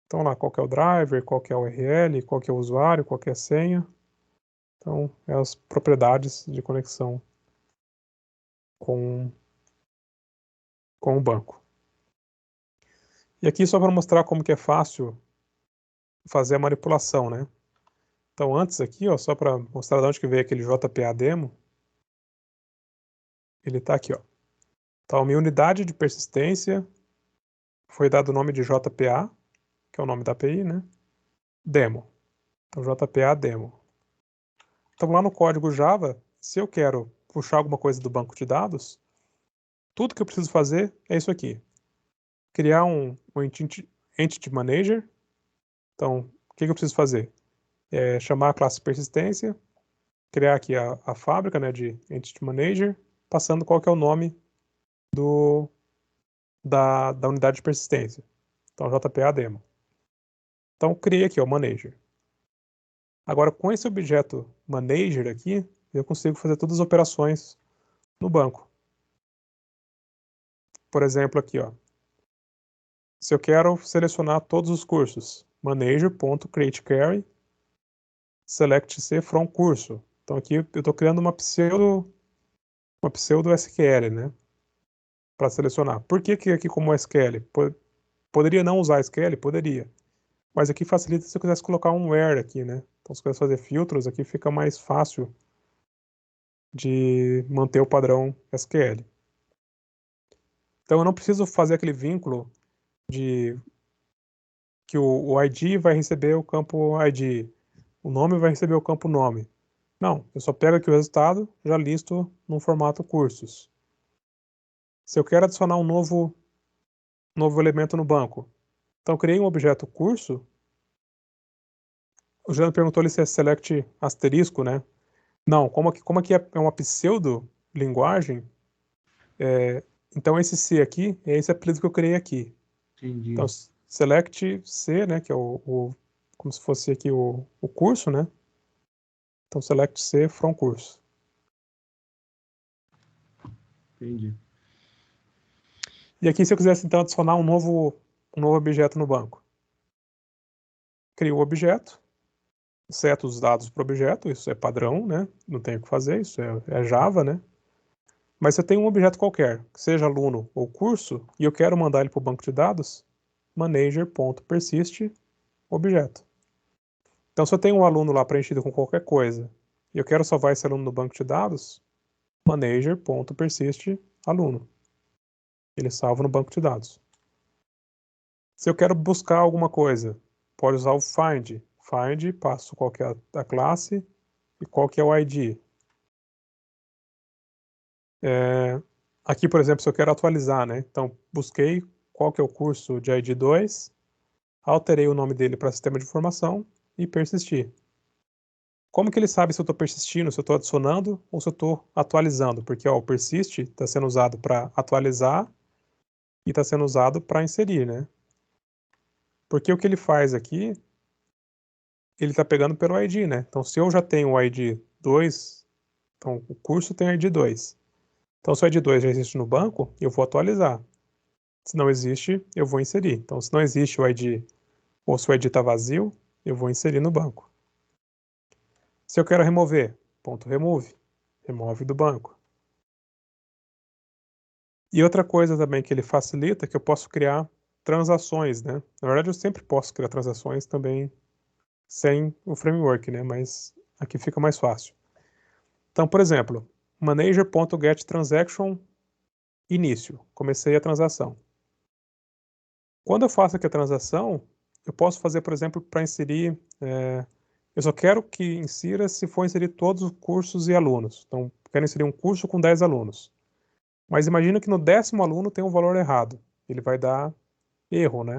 Então, lá, qual que é o driver, qual que é o URL, qual que é o usuário, qual que é a senha. Então, é as propriedades de conexão com o banco. E aqui só para mostrar como que é fácil fazer a manipulação, né? Então, antes aqui, ó, só para mostrar de onde que veio aquele JPA demo, ele está aqui, ó. Então, a minha unidade de persistência foi dado o nome de JPA, que é o nome da API, né? Demo. Então, JPA demo. Então, lá no código Java, se eu quero puxar alguma coisa do banco de dados, tudo que eu preciso fazer é isso aqui. Criar um Entity Manager. Então, o que eu preciso fazer? Chamar a classe persistência, criar aqui a fábrica, né, de Entity Manager, passando qual que é o nome da unidade de persistência. Então, JPA demo. Então, criei aqui o Manager. Agora, com esse objeto Manager aqui, eu consigo fazer todas as operações no banco. Por exemplo, aqui, ó. Se eu quero selecionar todos os cursos, manager.createQuery, select C from curso. Então, aqui eu estou criando uma pseudo SQL, né? Para selecionar. Por que aqui como SQL? Poderia não usar SQL? Poderia. Mas aqui facilita se eu quisesse colocar um where aqui, né? Então, se eu quisesse fazer filtros, aqui fica mais fácil de manter o padrão SQL. Então, eu não preciso fazer aquele vínculo de que o ID vai receber o campo ID, o nome vai receber o campo nome. Não, eu só pego aqui o resultado, já listo no formato cursos. Se eu quero adicionar um novo elemento no banco, então eu criei um objeto curso. O Jean perguntou ali se é select asterisco, né? Não, como aqui é uma pseudo-linguagem, então esse C aqui é esse apelido que eu criei aqui. Entendi. Então, select C, né, que é como se fosse aqui o curso, né? Então, select C from curso. Entendi. E aqui, se eu quisesse, então, adicionar um novo objeto no banco. Crio o objeto, seto os dados para o objeto, isso é padrão, né? Não tenho o que fazer, isso é Java, né? Mas se eu tenho um objeto qualquer, que seja aluno ou curso, e eu quero mandar ele para o banco de dados, manager.persist objeto. Então, se eu tenho um aluno lá preenchido com qualquer coisa, e eu quero salvar esse aluno no banco de dados, manager.persist aluno. Ele salva no banco de dados. Se eu quero buscar alguma coisa, pode usar o find. Find, passo qual que é a classe e qual que é o ID. Aqui, por exemplo, se eu quero atualizar, né? Então, busquei qual que é o curso de ID 2, alterei o nome dele para sistema de informação e persisti. Como que ele sabe se eu estou persistindo, se eu estou adicionando ou se eu estou atualizando? Porque ó, o persist está sendo usado para atualizar e está sendo usado para inserir, né? Porque o que ele faz aqui, ele está pegando pelo ID, né? Então, se eu já tenho o ID 2, então o curso tem ID 2. Então, se o ID 2 já existe no banco, eu vou atualizar. Se não existe, eu vou inserir. Então, se não existe o ID, ou se o ID está vazio, eu vou inserir no banco. Se eu quero remover, ponto remove, remove do banco. E outra coisa também que ele facilita é que eu posso criar transações, né? Na verdade, eu sempre posso criar transações também sem o framework, né? Mas aqui fica mais fácil. Então, por exemplo, manager.getTransaction início, comecei a transação. Quando eu faço aqui a transação, eu posso fazer, por exemplo, para inserir, eu só quero que insira se for inserir todos os cursos e alunos. Então, quero inserir um curso com 10 alunos. Mas imagina que no 10º aluno tem um valor errado. Ele vai dar erro, né?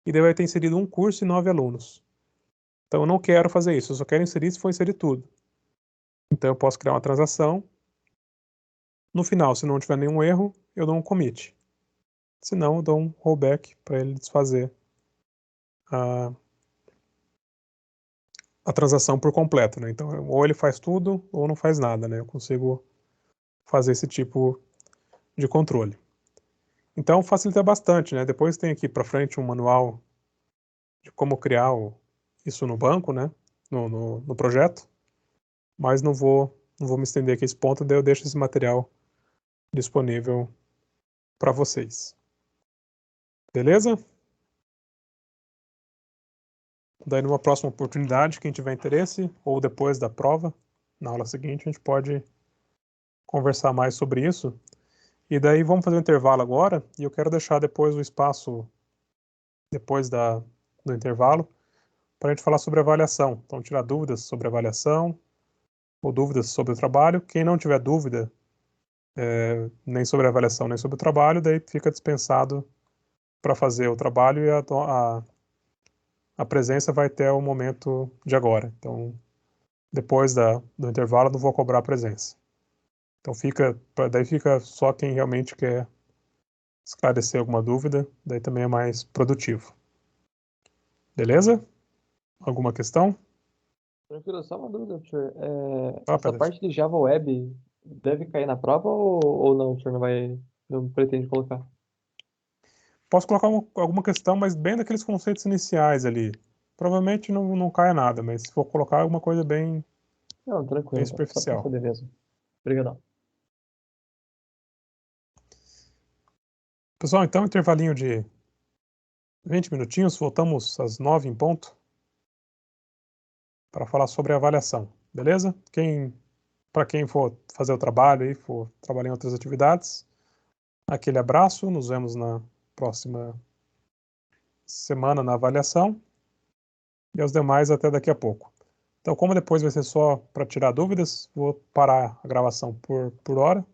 E daí vai ter inserido um curso e 9 alunos. Então, eu não quero fazer isso. Eu só quero inserir se for inserir tudo. Então, eu posso criar uma transação. No final, se não tiver nenhum erro, eu dou um commit. Se não, eu dou um rollback para ele desfazer a transação por completo, né? Então, ou ele faz tudo ou não faz nada, né? Eu consigo fazer esse tipo de controle. Então, facilita bastante, né? Depois tem aqui para frente um manual de como criar isso no banco, né? No projeto. Mas não vou me estender aqui esse ponto, daí eu deixo esse material disponível para vocês. Beleza? Daí numa próxima oportunidade, quem tiver interesse, ou depois da prova, na aula seguinte, a gente pode conversar mais sobre isso. E daí vamos fazer um intervalo agora, e eu quero deixar depois o espaço, depois do intervalo, para a gente falar sobre avaliação. Então, tirar dúvidas sobre avaliação, ou dúvidas sobre o trabalho. Quem não tiver dúvida, nem sobre a avaliação, nem sobre o trabalho, daí fica dispensado para fazer o trabalho e a presença vai até o momento de agora. Então, depois do intervalo, eu não vou cobrar a presença. Então, daí fica só quem realmente quer esclarecer alguma dúvida, daí também é mais produtivo. Beleza? Alguma questão? Tranquilo, só uma dúvida, professor. Ah, Essa Pedro. parte de Java Web deve cair na prova ou não? O senhor não pretende colocar? Posso colocar alguma questão, mas bem daqueles conceitos iniciais ali. Provavelmente não cai nada, mas se for colocar alguma coisa bem Não, tranquilo, só pra superficial. saber mesmo. Obrigadão. Pessoal, então, intervalinho de 20 minutinhos, voltamos às 9 em ponto para falar sobre a avaliação, beleza? Para quem for fazer o trabalho e for trabalhar em outras atividades, aquele abraço, nos vemos na próxima semana na avaliação e aos demais até daqui a pouco. Então, como depois vai ser só para tirar dúvidas, vou parar a gravação por hora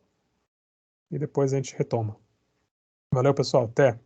e depois a gente retoma. Valeu, pessoal. Até!